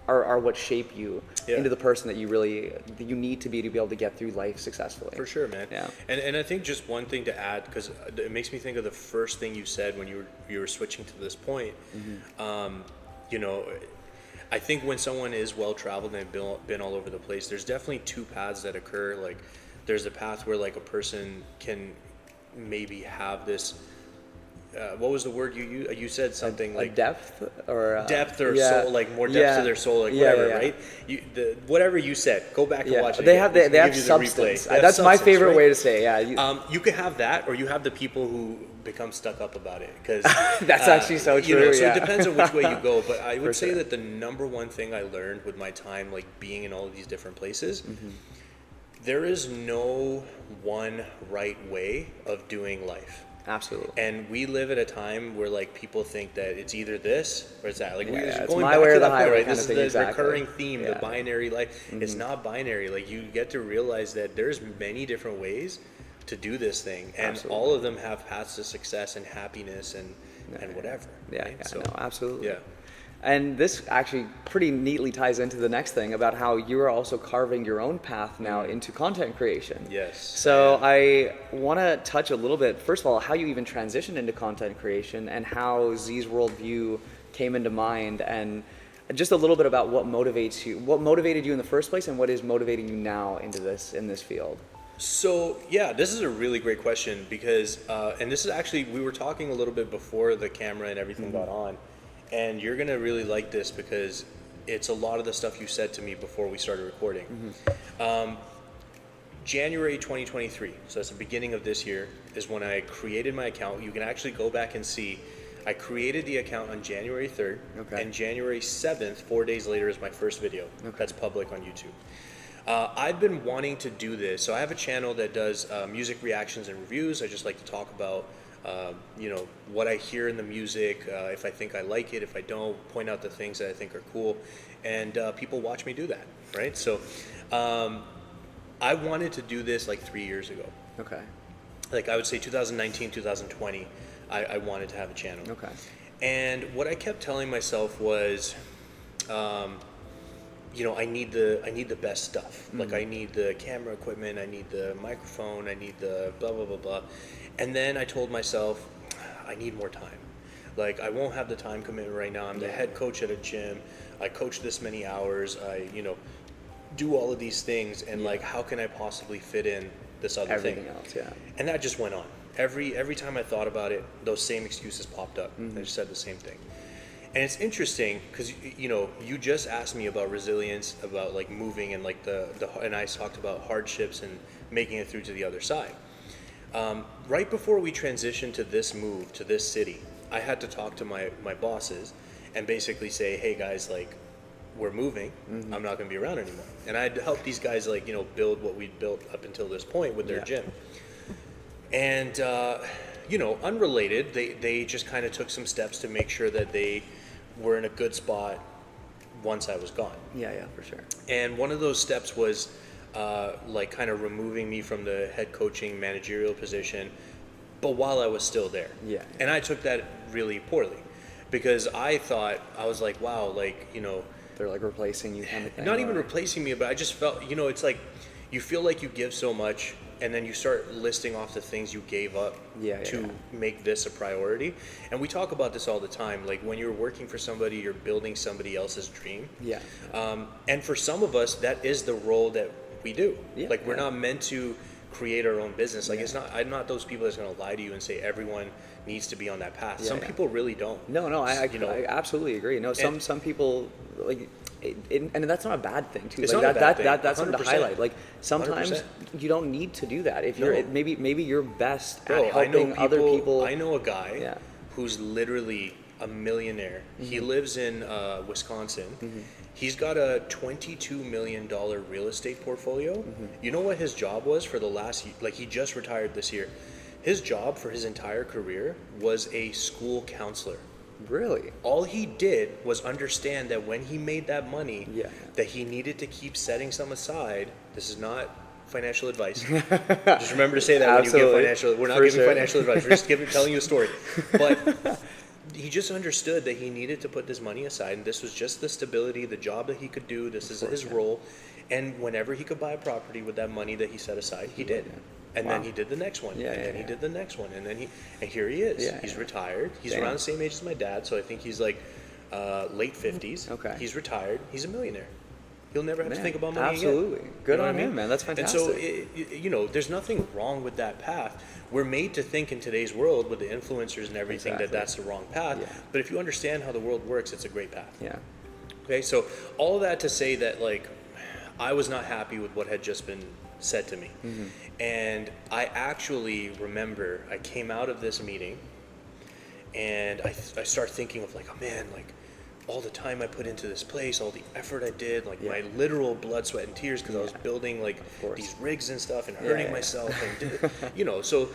Speaker 1: are what shape you into the person that you need to be able to get through life successfully.
Speaker 2: For sure, man.
Speaker 1: Yeah.
Speaker 2: And I think just one thing to add, because it makes me think of the first thing you said when you were switching to this point. You know, I think when someone is well traveled and they've been all over the place, there's definitely two paths that occur. Like, there's a path where like a person can maybe have this. What was the word you used? You said something like
Speaker 1: depth or
Speaker 2: soul, like more depth to their soul, like whatever, right? Whatever you said, go back and watch it.
Speaker 1: They have substance. That's my favorite way to say it. Yeah.
Speaker 2: You can have that, or you have the people who become stuck up about it, because
Speaker 1: that's actually so true.
Speaker 2: You know, so it depends on which way you go. But I would say that the number one thing I learned with my time, like being in all of these different places, there is no one right way of doing life.
Speaker 1: Absolutely.
Speaker 2: And we live at a time where like people think that it's either this or it's that. Like we're
Speaker 1: it's
Speaker 2: going
Speaker 1: my
Speaker 2: back
Speaker 1: way
Speaker 2: to
Speaker 1: or the
Speaker 2: that point,
Speaker 1: highway
Speaker 2: right?
Speaker 1: kind
Speaker 2: This
Speaker 1: of
Speaker 2: is
Speaker 1: thing,
Speaker 2: the recurring theme, the
Speaker 1: Yeah.
Speaker 2: binary life. It's not binary. Like you get to realize that there's many different ways to do this thing, and all of them have paths to success and happiness and whatever.
Speaker 1: Yeah,
Speaker 2: right?
Speaker 1: no, absolutely.
Speaker 2: Yeah.
Speaker 1: And this actually pretty neatly ties into the next thing about how you are also carving your own path now into content creation.
Speaker 2: Yes.
Speaker 1: So I want to touch a little bit, first of all, how you even transitioned into content creation and how Zee's Worldview came into mind, and just a little bit about what motivates you, what motivated you in the first place, and what is motivating you now in this field.
Speaker 2: So yeah, this is a really great question because, and this is actually, we were talking a little bit before the camera and everything got on. And you're going to really like this because it's a lot of the stuff you said to me before we started recording. January 2023, so that's the beginning of this year, is when I created my account. You can actually go back and see. I created the account on January 3rd, and January 7th, 4 days later, is my first video that's public on YouTube. I've been wanting to do this. So I have a channel that does music reactions and reviews. I just like to talk about you know, what I hear in the music, if I think I like it, if I don't, point out the things that I think are cool, and people watch me do that, right? So I wanted to do this like 3 years ago.
Speaker 1: Okay.
Speaker 2: Like I would say 2019, 2020, I wanted to have a channel.
Speaker 1: Okay.
Speaker 2: And what I kept telling myself was, you know, I need the best stuff. Like I need the camera equipment, I need the microphone, I need the blah, blah, blah, blah. And then I told myself, I need more time. Like I won't have the time commitment right now. I'm the head coach at a gym. I coach this many hours. I, you know, do all of these things. And like, how can I possibly fit in this other thing?
Speaker 1: Everything else, yeah.
Speaker 2: And that just went on. Every time I thought about it, those same excuses popped up. I just said the same thing. And it's interesting because, you know, you just asked me about resilience, about like moving and like and I talked about hardships and making it through to the other side. Right before we transitioned to this move to this city, I had to talk to my bosses and basically say, hey guys, like we're moving. I'm not going to be around anymore. And I had to help these guys like, you know, build what we'd built up until this point with their gym. And, you know, unrelated, they just kind of took some steps to make sure that they were in a good spot once I was gone.
Speaker 1: Yeah, for sure.
Speaker 2: And one of those steps was like kind of removing me from the head coaching managerial position, but while I was still there.
Speaker 1: Yeah.
Speaker 2: And I took that really poorly because I thought, I was like, wow, like, you know,
Speaker 1: They're like replacing you kind of thing.
Speaker 2: not even replacing me, but I just felt, you know, it's like you feel like you give so much and then you start listing off the things you gave up to make this a priority. And we talk about this all the time. Like when you're working for somebody, you're building somebody else's dream.
Speaker 1: Yeah.
Speaker 2: And for some of us, that is the role that we do.
Speaker 1: Yeah,
Speaker 2: like we're not meant to create our own business. Like I'm not those people that's going to lie to you and say everyone needs to be on that path. Some people really don't.
Speaker 1: No, I absolutely agree. No, some people like, and that's not a bad thing too.
Speaker 2: It's
Speaker 1: like
Speaker 2: not a bad thing.
Speaker 1: That's something to
Speaker 2: 100%.
Speaker 1: highlight. Like sometimes
Speaker 2: 100%.
Speaker 1: you don't need to do that. If you're maybe you're best
Speaker 2: Bro,
Speaker 1: at helping other people.
Speaker 2: I know a guy who's literally a millionaire. He lives in Wisconsin. He's got a $22 million real estate portfolio. You know what his job was for the last, like he just retired this year. His job for his entire career was a school counselor.
Speaker 1: Really?
Speaker 2: All he did was understand that when he made that money, that he needed to keep setting some aside. This is not financial advice. Just remember to say that when you give financial. We're not giving financial advice. We're just telling you a story. But he just understood that he needed to put this money aside, and this was just the stability, the job that he could do. This is his role, and whenever he could buy a property with that money that he set aside, he did. And then he did the next one, and then he did the next one, and then here he is. He's retired. He's around the same age as my dad, so I think he's like late 50s.
Speaker 1: Okay.
Speaker 2: He's retired. He's a millionaire. He'll never have to think about money
Speaker 1: absolutely.
Speaker 2: again.
Speaker 1: Good on him, man. That's fantastic.
Speaker 2: And so, you know, there's nothing wrong with that path. We're made to think in today's world with the influencers and everything that that's the wrong path. But if you understand how the world works, it's a great path.
Speaker 1: Yeah.
Speaker 2: Okay, so all that to say that, like, I was not happy with what had just been said to me. And I actually remember I came out of this meeting and I start thinking of like, oh man, like all the time I put into this place, all the effort I did, like my literal blood, sweat, and tears because I was building like these rigs and stuff and hurting myself and you know, so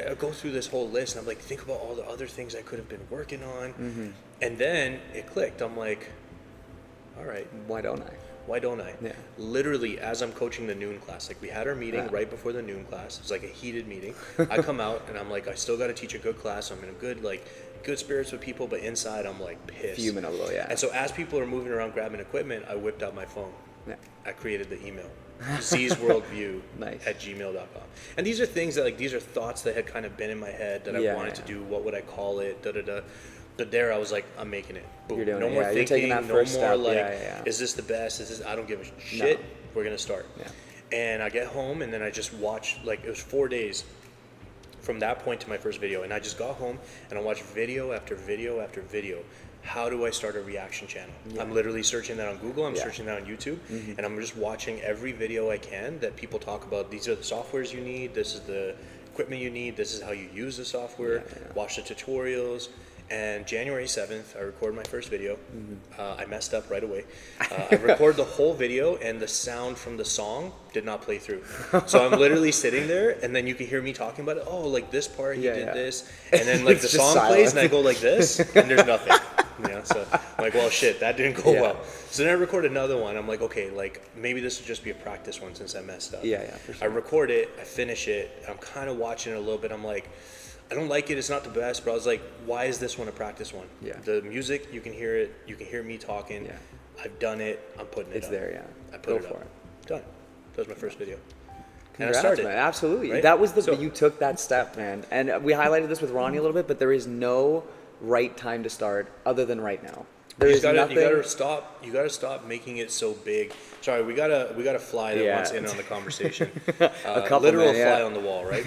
Speaker 2: I go through this whole list and I'm like, think about all the other things I could have been working on. And then it clicked. I'm like, all right,
Speaker 1: why don't I?
Speaker 2: Why don't I?
Speaker 1: Yeah.
Speaker 2: Literally, as I'm coaching the noon class, like we had our meeting right before the noon class. It was like a heated meeting. I come out and I'm like, I still got to teach a good class. I'm in a good spirits with people, but inside I'm like pissed.
Speaker 1: Fuming a little,
Speaker 2: And so as people are moving around grabbing equipment, I whipped out my phone. I created the email, ZeesWorldView at gmail.com. And these are things that like, these are thoughts that had kind of been in my head that I wanted to do. What would I call it? But there I was like, I'm making it. Boom.
Speaker 1: You're doing
Speaker 2: no
Speaker 1: it.
Speaker 2: more
Speaker 1: You're
Speaker 2: thinking,
Speaker 1: taking that
Speaker 2: no
Speaker 1: first
Speaker 2: more
Speaker 1: step.
Speaker 2: like, is this the best? Is this, I don't give a shit.
Speaker 1: No.
Speaker 2: We're going to start. And I get home and then I just watched, like it was 4 days from that point to my first video. And I just got home and I watched video after video after video. How do I start a reaction channel? I'm literally searching that on Google. I'm searching that on YouTube. And I'm just watching every video I can that people talk about. These are the softwares you need. This is the equipment you need. This is how you use the software. Watch the tutorials. And January 7th, I recorded my first video. I messed up right away. I recorded the whole video, and the sound from the song did not play through. So I'm literally sitting there, and then you can hear me talking about it. Oh, like this part, he did this. And then like the song plays, and I go like this, and there's nothing. So I'm like, well, shit, that didn't go well. So then I record another one. I'm like, okay, like maybe this would just be a practice one since I messed up.
Speaker 1: For sure.
Speaker 2: I record it, I finish it, I'm kind of watching it a little bit. I'm like, I don't like it. It's not the best, but I was like, why is this one a practice one? The music, you can hear it. You can hear me talking. I've done it. I'm putting it up.
Speaker 1: It's there,
Speaker 2: I put it up. Done. That was my first video.
Speaker 1: Congrats,
Speaker 2: and I started.
Speaker 1: Man. Absolutely.
Speaker 2: Right?
Speaker 1: That was you took that step, man. And we highlighted this with Ronnie a little bit, but there is no right time to start other than right now.
Speaker 2: You gotta stop making it so big. Sorry, we got a fly that wants in on the conversation.
Speaker 1: A couple,
Speaker 2: literal fly on the wall, right?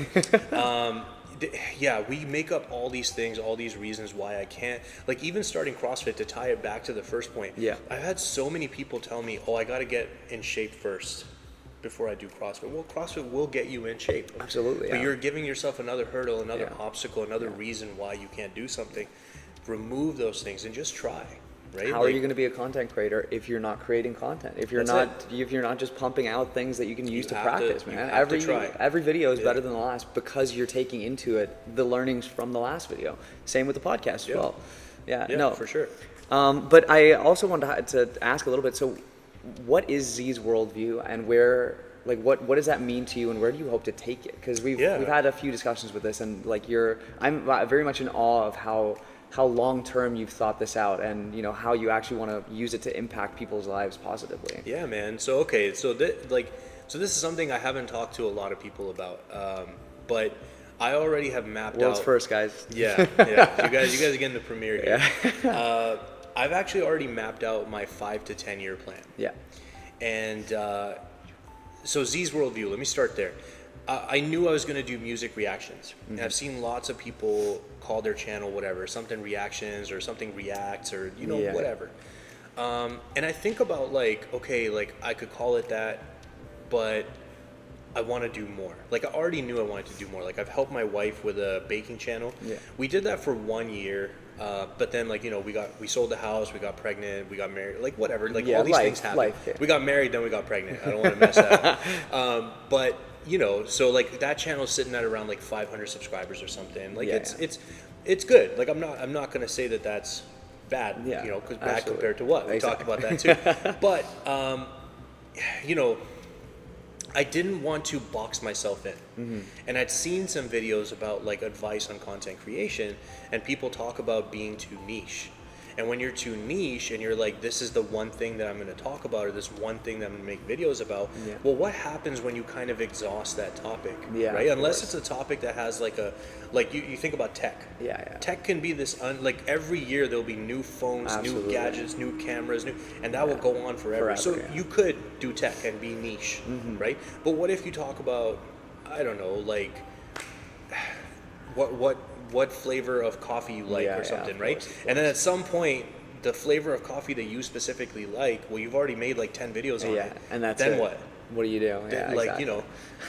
Speaker 2: We make up all these things, all these reasons why I can't. Like even starting CrossFit, to tie it back to the first point. I've had so many people tell me, "Oh, I got to get in shape first before I do CrossFit." Well, CrossFit will get you in shape.
Speaker 1: Absolutely.
Speaker 2: But you're giving yourself another hurdle, another obstacle, another reason why you can't do something. Remove those things and just try. Right?
Speaker 1: How are you going to be a content creator if you're not creating content? If you're not just pumping out things that you can use to practice, man. Every video is better than the last because you're taking into it the learnings from the last video. Same with the podcast as well.
Speaker 2: For sure.
Speaker 1: But I also wanted to ask a little bit. So, what is Zee's worldview, and where, like, what does that mean to you, and where do you hope to take it? Because we've had a few discussions with this, and like I'm very much in awe of how long term you've thought this out, and you know how you actually want to use it to impact people's lives positively.
Speaker 2: Yeah, man. So okay, so this is something I haven't talked to a lot of people about, but I already have mapped
Speaker 1: World's
Speaker 2: out.
Speaker 1: first, guys.
Speaker 2: Yeah. You guys are getting the premiere here.
Speaker 1: Yeah.
Speaker 2: I've actually already mapped out my 5 to 10 year plan.
Speaker 1: Yeah.
Speaker 2: And so Zee's worldview. Let me start there. I knew I was going to do music reactions, and I've seen lots of people call their channel whatever, something reactions or something reacts or whatever. And I think about like, okay, like I could call it that, but I want to do more. Like I already knew I wanted to do more. Like I've helped my wife with a baking channel. Yeah. We did that for 1 year, but then like we sold the house, we got pregnant, we got married, like whatever. Like all these things happened. We got married, then we got pregnant. I don't want to mess that up. But so like that channel's sitting at around like 500 subscribers or something. Like it's good. Like I'm not gonna say that that's bad. Because bad compared to what we talked about that too. But I didn't want to box myself in. And I'd seen some videos about like advice on content creation, and people talk about being too niche. And when you're too niche and you're like, this is the one thing that I'm going to talk about, or this one thing that I'm going to make videos about, well, what happens when you kind of exhaust that topic, right? Unless it's a topic that has like you think about tech. Tech can be this, like every year there'll be new phones, new gadgets, new cameras, and that will go on forever. So you could do tech and be niche, right? But what if you talk about, I don't know, like what flavor of coffee you like or something, right? And then at some point, the flavor of coffee that you specifically like, well, you've already made like 10 videos on it.
Speaker 1: And that's
Speaker 2: then
Speaker 1: it.
Speaker 2: what?
Speaker 1: What do you do?
Speaker 2: Like,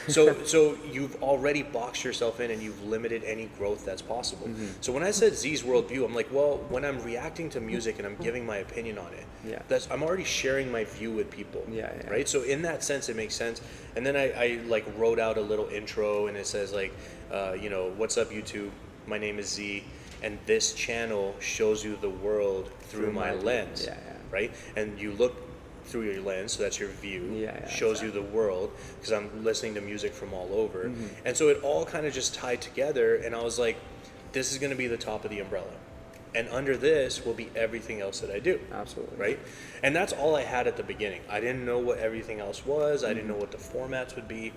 Speaker 2: so you've already boxed yourself in and you've limited any growth that's possible. So when I said Zee's worldview, I'm like, well, when I'm reacting to music and I'm giving my opinion on it, I'm already sharing my view with people, right? So in that sense, it makes sense. And then I like wrote out a little intro, and it says like, what's up YouTube? My name is Zee, and this channel shows you the world through my lens, right? And you look through your lens, so that's your view, shows you the world, because I'm listening to music from all over. And so it all kind of just tied together, and I was like, this is going to be the top of the umbrella. And under this will be everything else that I do.
Speaker 1: Absolutely.
Speaker 2: Right? And that's all I had at the beginning. I didn't know what everything else was. I didn't know what the formats would be.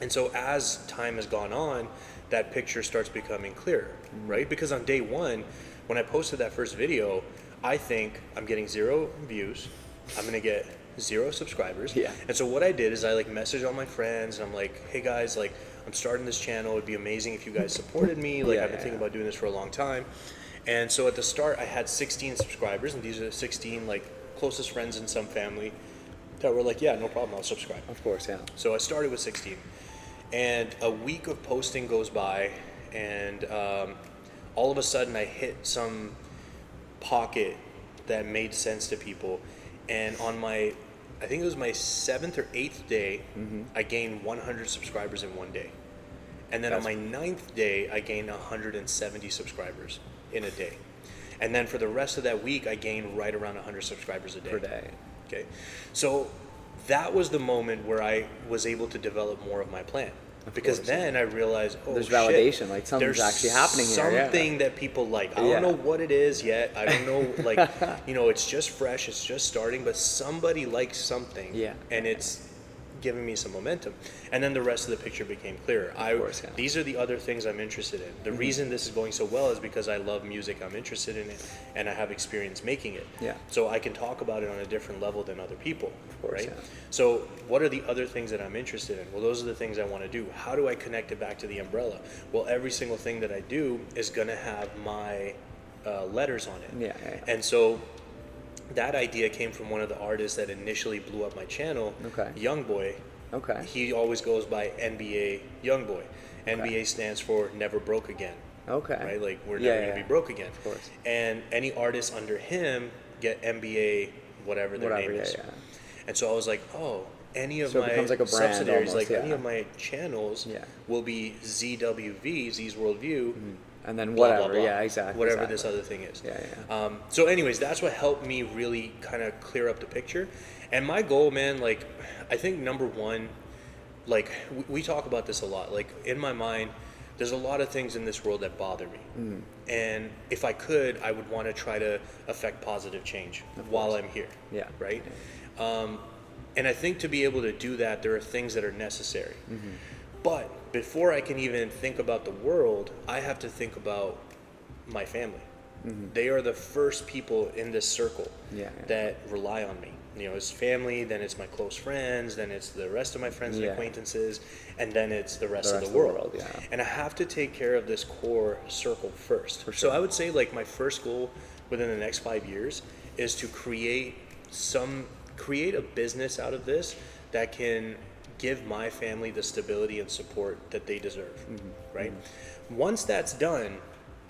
Speaker 2: And so as time has gone on, that picture starts becoming clearer, right? Because on day one, when I posted that first video, I think I'm getting 0 views. I'm going to get 0 subscribers. And so what I did is I like messaged all my friends, and I'm like, hey guys, like I'm starting this channel. It'd be amazing if you guys supported me. Like I've been thinking about doing this for a long time. And so at the start I had 16 subscribers, and these are the 16 like closest friends and some family that were like, yeah, no problem, I'll subscribe.
Speaker 1: Of course, yeah.
Speaker 2: So I started with 16. And a week of posting goes by, and all of a sudden I hit some pocket that made sense to people. And on I think it was my 7th or 8th day, I gained 100 subscribers in one day. And then on my 9th day, I gained 170 subscribers in a day. And then for the rest of that week, I gained right around 100 subscribers a day.
Speaker 1: Per day.
Speaker 2: Okay. So that was the moment where I was able to develop more of my plan. Because then I realized,
Speaker 1: there's validation, like something's actually happening here.
Speaker 2: Something that people like. I don't know what it is yet. I don't know, like, it's just fresh, it's just starting, but somebody likes something, and it's giving me some momentum. And then the rest of the picture became clearer. These are the other things I'm interested in. The reason this is going so well is because I love music, I'm interested in it, and I have experience making it. So I can talk about it on a different level than other people, right? So what are the other things that I'm interested in? Well, those are the things I want to do. How do I connect it back to the umbrella? Well, every single thing that I do is going to have my letters on it. And so that idea came from one of the artists that initially blew up my channel, Youngboy. He always goes by NBA Youngboy. NBA stands for Never Broke Again. Right? Like we're never going to be broke again.
Speaker 1: Of course.
Speaker 2: And any artists under him get NBA, whatever their name is. And so I was like, oh, any of
Speaker 1: So it
Speaker 2: my
Speaker 1: becomes like a brand
Speaker 2: subsidiaries,
Speaker 1: almost,
Speaker 2: like any
Speaker 1: yeah.
Speaker 2: of my channels,
Speaker 1: Yeah.
Speaker 2: will be ZWV, Z's Worldview,
Speaker 1: And then
Speaker 2: blah,
Speaker 1: whatever,
Speaker 2: blah, blah,
Speaker 1: yeah, exactly.
Speaker 2: whatever
Speaker 1: exactly.
Speaker 2: this other thing is.
Speaker 1: Yeah.
Speaker 2: So anyways, that's what helped me really kind of clear up the picture. And my goal, man, like, I think number one, like, we talk about this a lot. Like, in my mind, there's a lot of things in this world that bother me. And if I could, I would want to try to affect positive change while I'm here.
Speaker 1: Yeah.
Speaker 2: Right? And I think to be able to do that, there are things that are necessary. But before I can even think about the world, I have to think about my family. They are the first people in this circle that rely on me. You know, it's family, then it's my close friends, then it's the rest of my friends and acquaintances, and then it's the rest of the world. And I have to take care of this core circle first.
Speaker 1: For
Speaker 2: So
Speaker 1: sure.
Speaker 2: I would say, like, my first goal within the next 5 years is to create a business out of this that can give my family the stability and support that they deserve, right? Once that's done,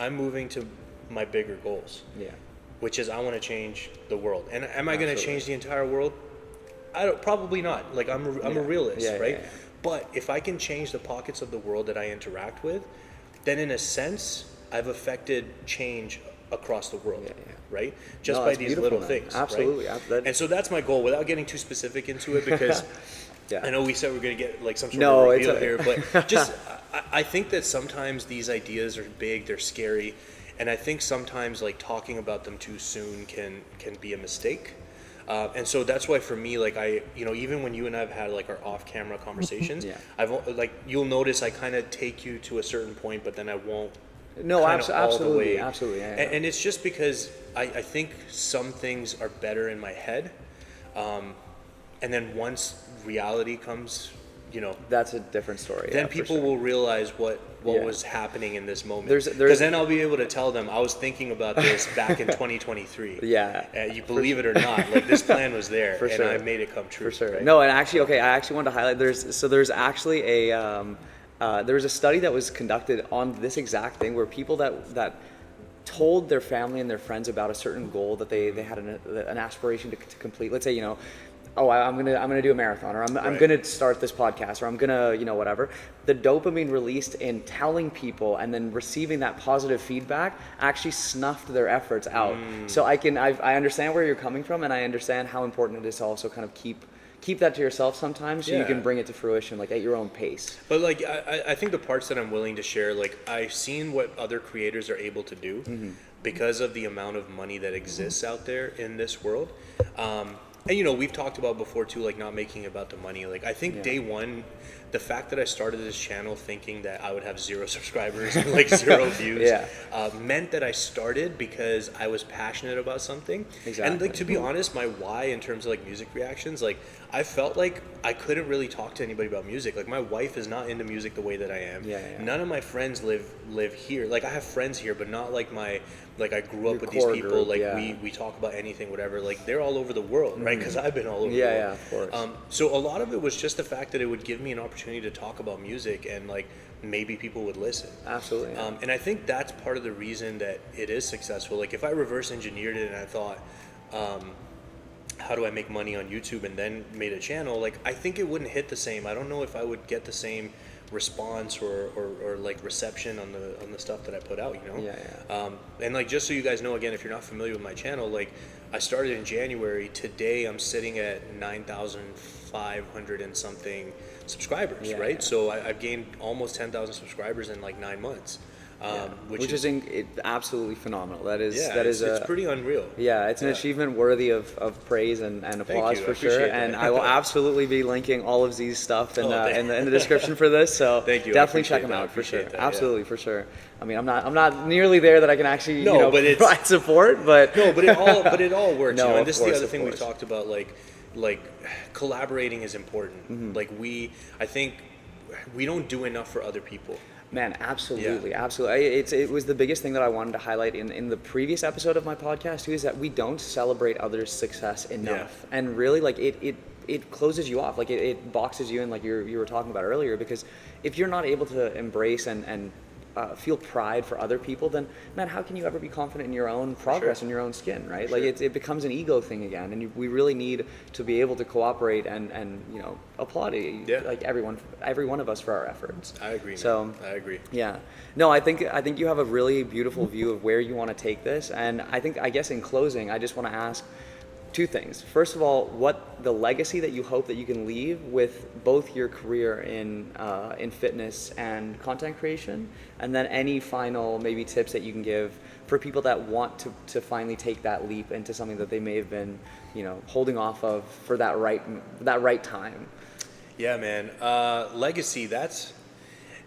Speaker 2: I'm moving to my bigger goals, which is I want to change the world. And am I going to change the entire world? Probably not. Like, I'm a realist, right? But if I can change the pockets of the world that I interact with, then in a sense, I've affected change across the world, right? Just by these little things.
Speaker 1: Absolutely.
Speaker 2: Right? And so that's my goal, without getting too specific into it, because I know we said we're going to get like some sort of reveal here, but just I think that sometimes these ideas are big, they're scary, and I think sometimes like talking about them too soon can be a mistake. And so that's why for me, like, even when you and I have had like our off-camera conversations, I've like, you'll notice I kind of take you to a certain point, but then I won't.
Speaker 1: No,
Speaker 2: All the way.
Speaker 1: absolutely.
Speaker 2: And it's just because I think some things are better in my head, and then once reality comes,
Speaker 1: that's a different story.
Speaker 2: then people will realize what was happening in this moment. Because then I'll be able to tell them I was thinking about this back in 2023. You believe it or not, like, this plan was there, and I made it come true.
Speaker 1: For sure.
Speaker 2: Right?
Speaker 1: No, and actually, okay, I actually wanted to highlight. There's actually there was a study that was conducted on this exact thing, where people that told their family and their friends about a certain goal that they had an aspiration to complete. Let's say, I'm gonna do a marathon, or I'm gonna start this podcast, or I'm gonna whatever. The dopamine released in telling people and then receiving that positive feedback actually snuffed their efforts out. So I understand where you're coming from, and I understand how important it is to also kind of keep that to yourself sometimes, so you can bring it to fruition, like, at your own pace.
Speaker 2: But like, I think the parts that I'm willing to share, like, I've seen what other creators are able to do because of the amount of money that exists out there in this world. And we've talked about before too, like, not making it about the money. Like, I think day one, the fact that I started this channel thinking that I would have 0 subscribers and like 0 views meant that I started because I was passionate about something.
Speaker 1: Exactly.
Speaker 2: And like, to be honest, my why in terms of like music reactions, like, I felt like I couldn't really talk to anybody about music. Like, my wife is not into music the way that I am. None of my friends live here. Like, I have friends here, but not like I grew up with these people.
Speaker 1: Group,
Speaker 2: like, we talk about anything, whatever. Like, they're all over the world, right? Because I've been all over the world.
Speaker 1: Yeah, of course.
Speaker 2: So a lot of it was just the fact that it would give me an opportunity to talk about music, and like, maybe people would listen.
Speaker 1: Absolutely.
Speaker 2: And I think that's part of the reason that it is successful. Like, if I reverse engineered it and I thought, how do I make money on YouTube, and then made a channel, like, I think it wouldn't hit the same. I don't know if I would get the same response or like reception on the stuff that I put out, and like, just so you guys know, again, if you're not familiar with my channel, like, I started in January. Today I'm sitting at 9,500 and something subscribers, right? So I've gained almost 10,000 subscribers in like 9 months. Which is
Speaker 1: absolutely phenomenal. That is
Speaker 2: it's pretty unreal.
Speaker 1: Yeah, it's an achievement worthy of praise and applause, for sure.
Speaker 2: That.
Speaker 1: And I will absolutely be linking all of Zee's stuff in the description for this. So
Speaker 2: thank you.
Speaker 1: Definitely check them out, for sure.
Speaker 2: That,
Speaker 1: absolutely, for sure. I mean, I'm not nearly there that I can actually
Speaker 2: but
Speaker 1: provide support, but
Speaker 2: it all works.
Speaker 1: No,
Speaker 2: and this is the other thing
Speaker 1: course.
Speaker 2: we've talked about. Like collaborating is important. Like, I think we don't do enough for other people.
Speaker 1: Man, absolutely. It was the biggest thing that I wanted to highlight in the previous episode of my podcast too, is that we don't celebrate others' success enough. And really, like, it closes you off. Like, it boxes you in, like you were talking about earlier, because if you're not able to embrace and feel pride for other people, then man, how can you ever be confident in your own progress and your own skin, right? Like it becomes an ego thing again, and we really need to be able to cooperate and you know, applaud like every one of us for our efforts.
Speaker 2: I agree.
Speaker 1: So
Speaker 2: I agree.
Speaker 1: Yeah, no, I think you have a really beautiful view of where you want to take this, and I guess in closing, I just want to ask two things. First of all, what the legacy that you hope that you can leave with both your career in fitness and content creation, and then any final maybe tips that you can give for people that want to finally take that leap into something that they may have been, you know, holding off of for that right time.
Speaker 2: Yeah, man. Legacy. That's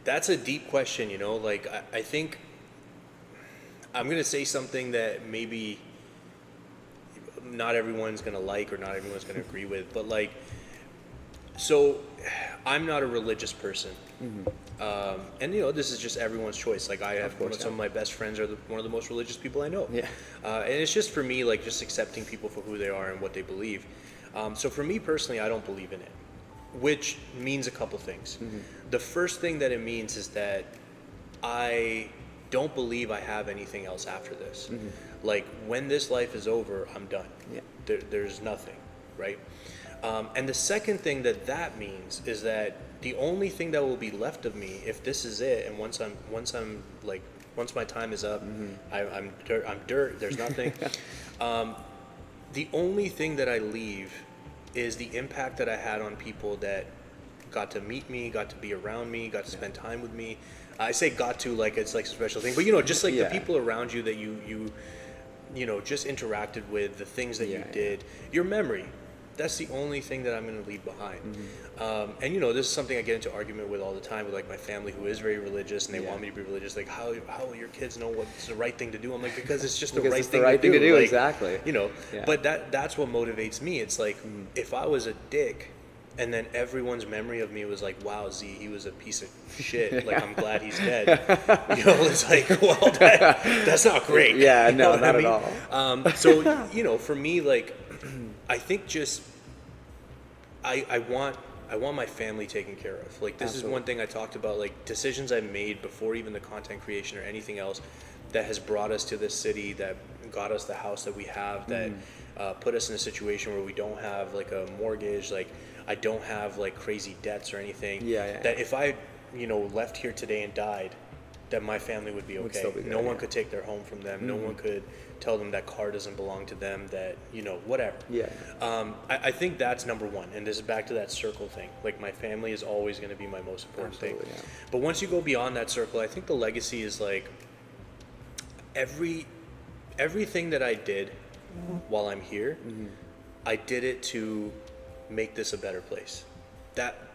Speaker 2: a deep question. You know, like I think I'm gonna say something that maybe not everyone's gonna like or not everyone's gonna agree with, but like, so I'm not a religious person, and you know, this is just everyone's choice. Like I have some of my best friends are one of the most religious people I know, and it's just for me, like just accepting people for who they are and what they believe. So for me personally, I don't believe in it, which means a couple things. The first thing that it means is that I don't believe I have anything else after this. Like when this life is over, I'm done. There's nothing, right? And the second thing that means is that the only thing that will be left of me, if this is it, and once my time is up, I'm dirt. There's nothing. The only thing that I leave is the impact that I had on people that got to meet me, got to be around me, got to spend time with me. I say got to like it's like a special thing, but you know, just like the people around you that you know, just interacted with, the things that you did, your memory. That's the only thing that I'm going to leave behind. And you know, this is something I get into argument with all the time with like my family who is very religious, and they want me to be religious. Like, how will your kids know what's the right thing to do? I'm like, because it's just the right thing to do. Like,
Speaker 1: exactly.
Speaker 2: You know, but that's what motivates me. It's like if I was a dick, and then everyone's memory of me was like, wow, Z, he was a piece of shit. Like, I'm glad he's dead. You know, it's like, well, that's not great.
Speaker 1: Yeah, no,
Speaker 2: you know
Speaker 1: not
Speaker 2: I mean?
Speaker 1: at all.
Speaker 2: So, you know, for me, like, I think just, I want my family taken care of. Like, this is one thing I talked about, like, decisions I made before even the content creation or anything else that has brought us to this city, that got us the house that we have, that put us in a situation where we don't have, like, a mortgage, like, I don't have like crazy debts or anything. That if I, you know, left here today and died, that my family would be okay. No one could take their home from them. No one could tell them that car doesn't belong to them. That, you know, whatever. I think that's number one. And this is back to that circle thing. Like, my family is always going to be my most important thing. But once you go beyond that circle, I think the legacy is like everything that I did while I'm here, I did it to make this a better place.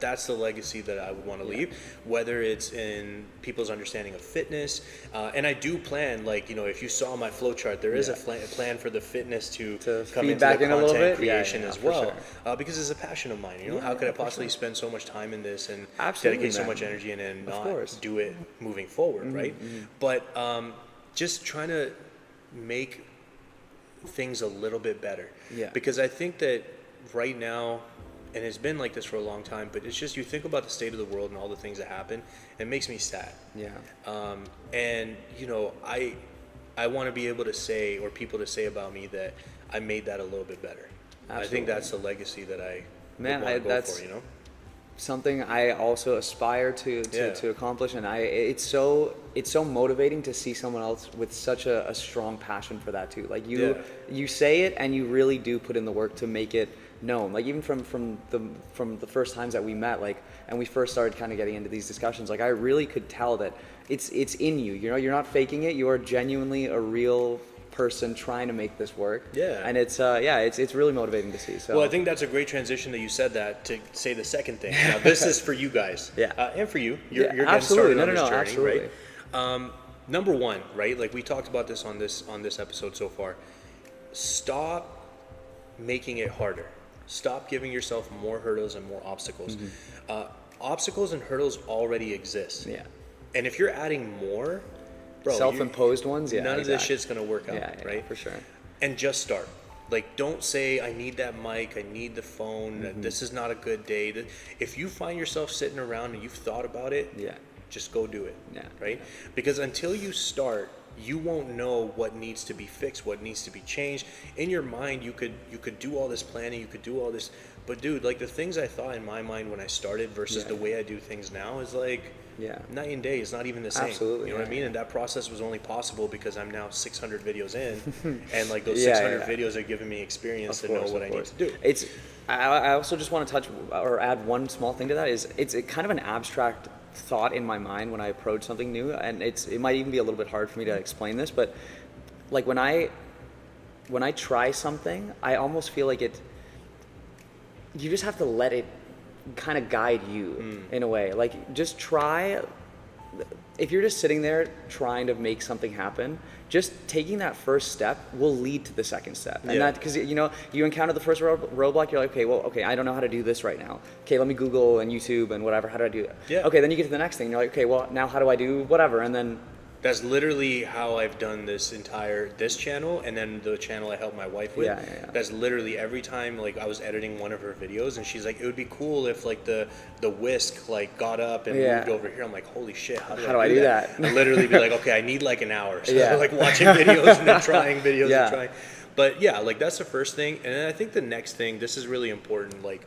Speaker 2: That's the legacy that I would want to leave, whether it's in people's understanding of fitness, and I do plan, like, you know, if you saw my flow chart, there is a plan for the fitness to come into the content creation as well, because it's a passion of mine. You know, how could I possibly spend so much time in this and dedicate so much energy in it and not do it moving forward, right? But just trying to make things a little bit better, because I think that right now, and it's been like this for a long time, but it's just, you think about the state of the world and all the things that happen, it makes me sad. And you know, I want to be able to say, or people to say about me, that I made that a little bit better. I think that's the legacy that I want to go for, you know?
Speaker 1: Something I also aspire to accomplish, and it's so motivating to see someone else with such a strong passion for that too. Like, you say it and you really do put in the work to make it known. Like, even from the first times that we met, like, and we first started kind of getting into these discussions, like, I really could tell that it's in you. You know, you're not faking it. You are genuinely a real person trying to make this work. And it's really motivating to see. So,
Speaker 2: well, I think that's a great transition that you said that to say the second thing. Now, this is for you guys, and for you. You're getting started on this journey, right? Number one, right? Like, we talked about this on this episode so far. Stop making it harder. Stop giving yourself more hurdles and more obstacles. Obstacles and hurdles already exist. And if you're adding more, bro,
Speaker 1: self-imposed ones,
Speaker 2: none of this shit's gonna work out, right?
Speaker 1: For sure.
Speaker 2: And just start. Like, don't say, I need that mic, I need the phone, this is not a good day. If you find yourself sitting around and you've thought about it, Just go do it.
Speaker 1: Yeah.
Speaker 2: Right? Because until you start, you won't know what needs to be fixed, what needs to be changed. In your mind, you could do all this planning, you could do all this, but dude, like the things I thought in my mind when I started versus the way I do things now is like night and day. It's not even the same.
Speaker 1: Absolutely.
Speaker 2: You know what I mean? And that process was only possible because I'm now 600 videos in, and like those 600 videos are giving me experience to know what I need to do.
Speaker 1: I also just want to touch or add one small thing to that. It's kind of an abstract thought in my mind when I approach something new, and it might even be a little bit hard for me to explain this, but like when I try something, I almost feel like you just have to let it kind of guide you in a way. Like just try. If you're just sitting there trying to make something happen, just taking that first step will lead to the second step. And that, because you encounter the first roadblock, you're like, okay, I don't know how to do this right now. Okay, let me Google and YouTube and whatever, how do I do that?
Speaker 2: Yeah.
Speaker 1: Okay, then you get to the next thing, you're like, okay, well, now how do I do whatever? And then
Speaker 2: that's literally how I've done this channel, and then the channel I help my wife with. That's literally every time like I was editing one of her videos, and she's like, it would be cool if like the whisk like got up and moved over here. I'm like, holy shit, how do I do that? I literally be like, okay, I need like an hour. So like watching videos and then trying videos and trying. But yeah, like that's the first thing. And then I think the next thing, this is really important. Like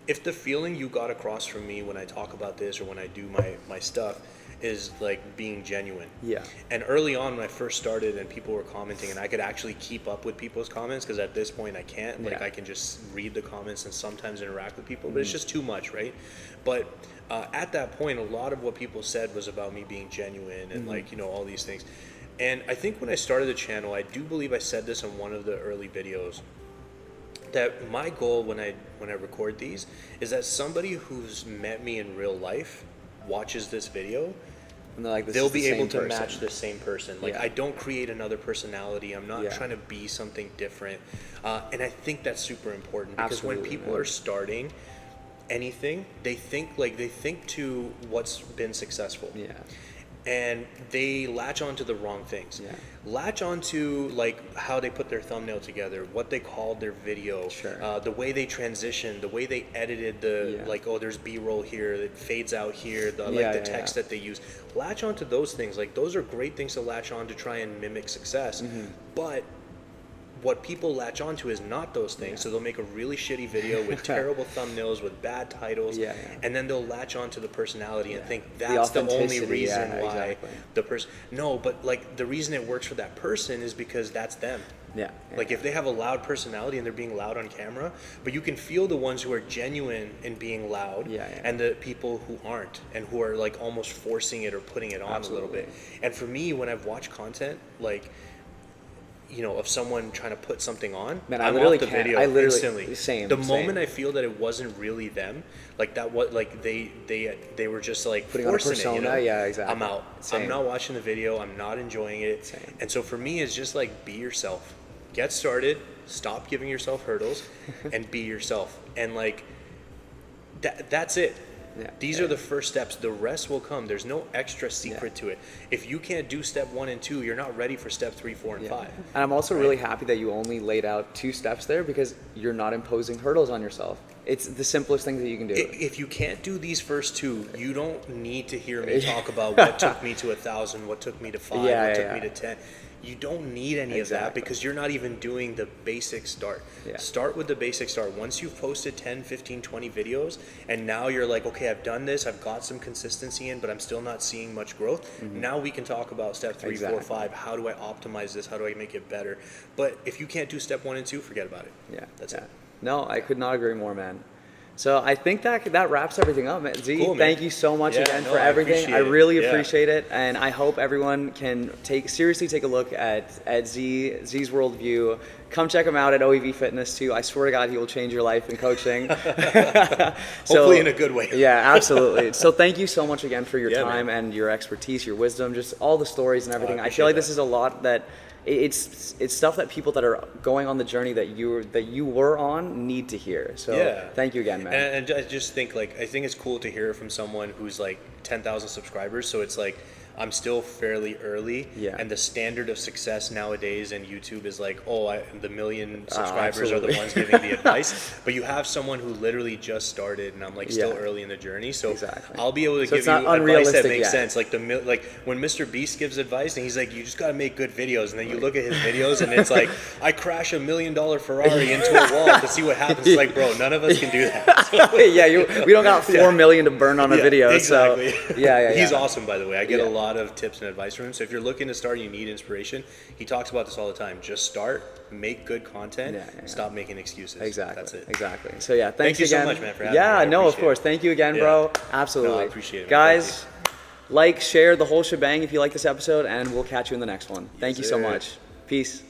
Speaker 2: if the feeling you got across from me when I talk about this or when I do my stuff is like being genuine. Yeah. And early on when I first started and people were commenting and I could actually keep up with people's comments, because at this point I can't. Like I can just read the comments and sometimes interact with people, but it's just too much, right? But at that point, a lot of what people said was about me being genuine and like, all these things. And I think when I started the channel, I do believe I said this in one of the early videos, that my goal when I record these is that somebody who's met me in real life watches this video and like, they'll be able to match the same person. Like I don't create another personality. I'm not trying to be something different. And I think that's super important because when people are starting anything, they think to what's been successful. Yeah. And they latch onto the wrong things. Yeah. Latch onto like how they put their thumbnail together, what they called their video, the way they transitioned, the way they edited like, oh, there's B-roll here, it fades out here, the text that they use. Latch onto those things. Like those are great things to latch on to try and mimic success. But what people latch onto is not those things. So they'll make a really shitty video with terrible thumbnails, with bad titles, and then they'll latch onto the personality and think that's the only reason why the person. No, but like the reason it works for that person is because that's them. Like if they have a loud personality and they're being loud on camera, but you can feel the ones who are genuine in being loud and the people who aren't and who are like almost forcing it or putting it on a little bit. And for me, when I've watched content like, of someone trying to put something on,
Speaker 1: man,
Speaker 2: I'm
Speaker 1: off
Speaker 2: the video instantly.
Speaker 1: The
Speaker 2: moment I feel that it wasn't really them, like that, what like they were just like
Speaker 1: putting on a persona,
Speaker 2: I'm out. I'm not watching the video. I'm not enjoying it. And so for me, it's just like be yourself. Get started. Stop giving yourself hurdles, and be yourself. And like that's it. These are the first steps. The rest will come. There's no extra secret to it. If you can't do step 1 and 2, you're not ready for step 3, 4, and 5.
Speaker 1: And I'm also really happy that you only laid out 2 steps there, because you're not imposing hurdles on yourself. It's the simplest thing that you can do.
Speaker 2: If you can't do these first 2, you don't need to hear me talk about what took me to 1,000, what took me to 5, what took me to 10. You don't need any of that because you're not even doing the basic start. Start with the basic start. Once you've posted 10, 15, 20 videos and now you're like, okay, I've done this, I've got some consistency in, but I'm still not seeing much growth. Now we can talk about step 3, 4, 5. How do I optimize this? How do I make it better? But if you can't do step 1 and 2, forget about it. That's it.
Speaker 1: No, I could not agree more, man. So I think that wraps everything up, man. Zee,
Speaker 2: cool, man.
Speaker 1: Thank you so much again for everything. I really appreciate it, and I hope everyone can seriously take a look at Zee's Worldview. Come check him out at OEV Fitness too. I swear to God, he will change your life in coaching.
Speaker 2: Hopefully in a good way.
Speaker 1: Yeah, absolutely. So thank you so much again for your time and your expertise, your wisdom, just all the stories and everything. I feel like this is a lot that. It's stuff that people that are going on the journey that you were on need to hear. So thank you again, man.
Speaker 2: And I just think I think it's cool to hear it from someone who's like 10,000 subscribers. So it's like I'm still fairly early.
Speaker 1: Yeah.
Speaker 2: And the standard of success nowadays in YouTube is like, the million subscribers are the
Speaker 1: absolutely.
Speaker 2: ones giving the advice. But you have someone who literally just started, and I'm like still early in the journey. So
Speaker 1: Exactly.
Speaker 2: I'll be able to
Speaker 1: So
Speaker 2: give
Speaker 1: it's
Speaker 2: you
Speaker 1: not
Speaker 2: advice that
Speaker 1: unrealistic
Speaker 2: makes
Speaker 1: yet.
Speaker 2: sense. Like when Mr. Beast gives advice, and he's like, you just got to make good videos. And then you look at his videos, and it's like, I crash $1 million Ferrari into a wall to see what happens. It's like, bro, none of us can do that. So,
Speaker 1: we don't got 4 million to burn on a video.
Speaker 2: Exactly.
Speaker 1: So yeah.
Speaker 2: He's awesome, by the way. I get
Speaker 1: Yeah.
Speaker 2: a lot of tips and advice from him. So if you're looking to start and you need inspiration, he talks about this all the time. Just start, make good content, stop making excuses.
Speaker 1: Exactly.
Speaker 2: That's it.
Speaker 1: Exactly. So yeah,
Speaker 2: Thank you
Speaker 1: again.
Speaker 2: so much, man, for having me.
Speaker 1: Yeah,
Speaker 2: I
Speaker 1: no, of
Speaker 2: appreciate
Speaker 1: course.
Speaker 2: it.
Speaker 1: Thank you again,
Speaker 2: Yeah.
Speaker 1: bro. Absolutely.
Speaker 2: No, I appreciate it, man.
Speaker 1: Guys, like, share the whole shebang if you like this episode, and we'll catch you in the next one. Thank you so
Speaker 2: sir.
Speaker 1: much. Peace.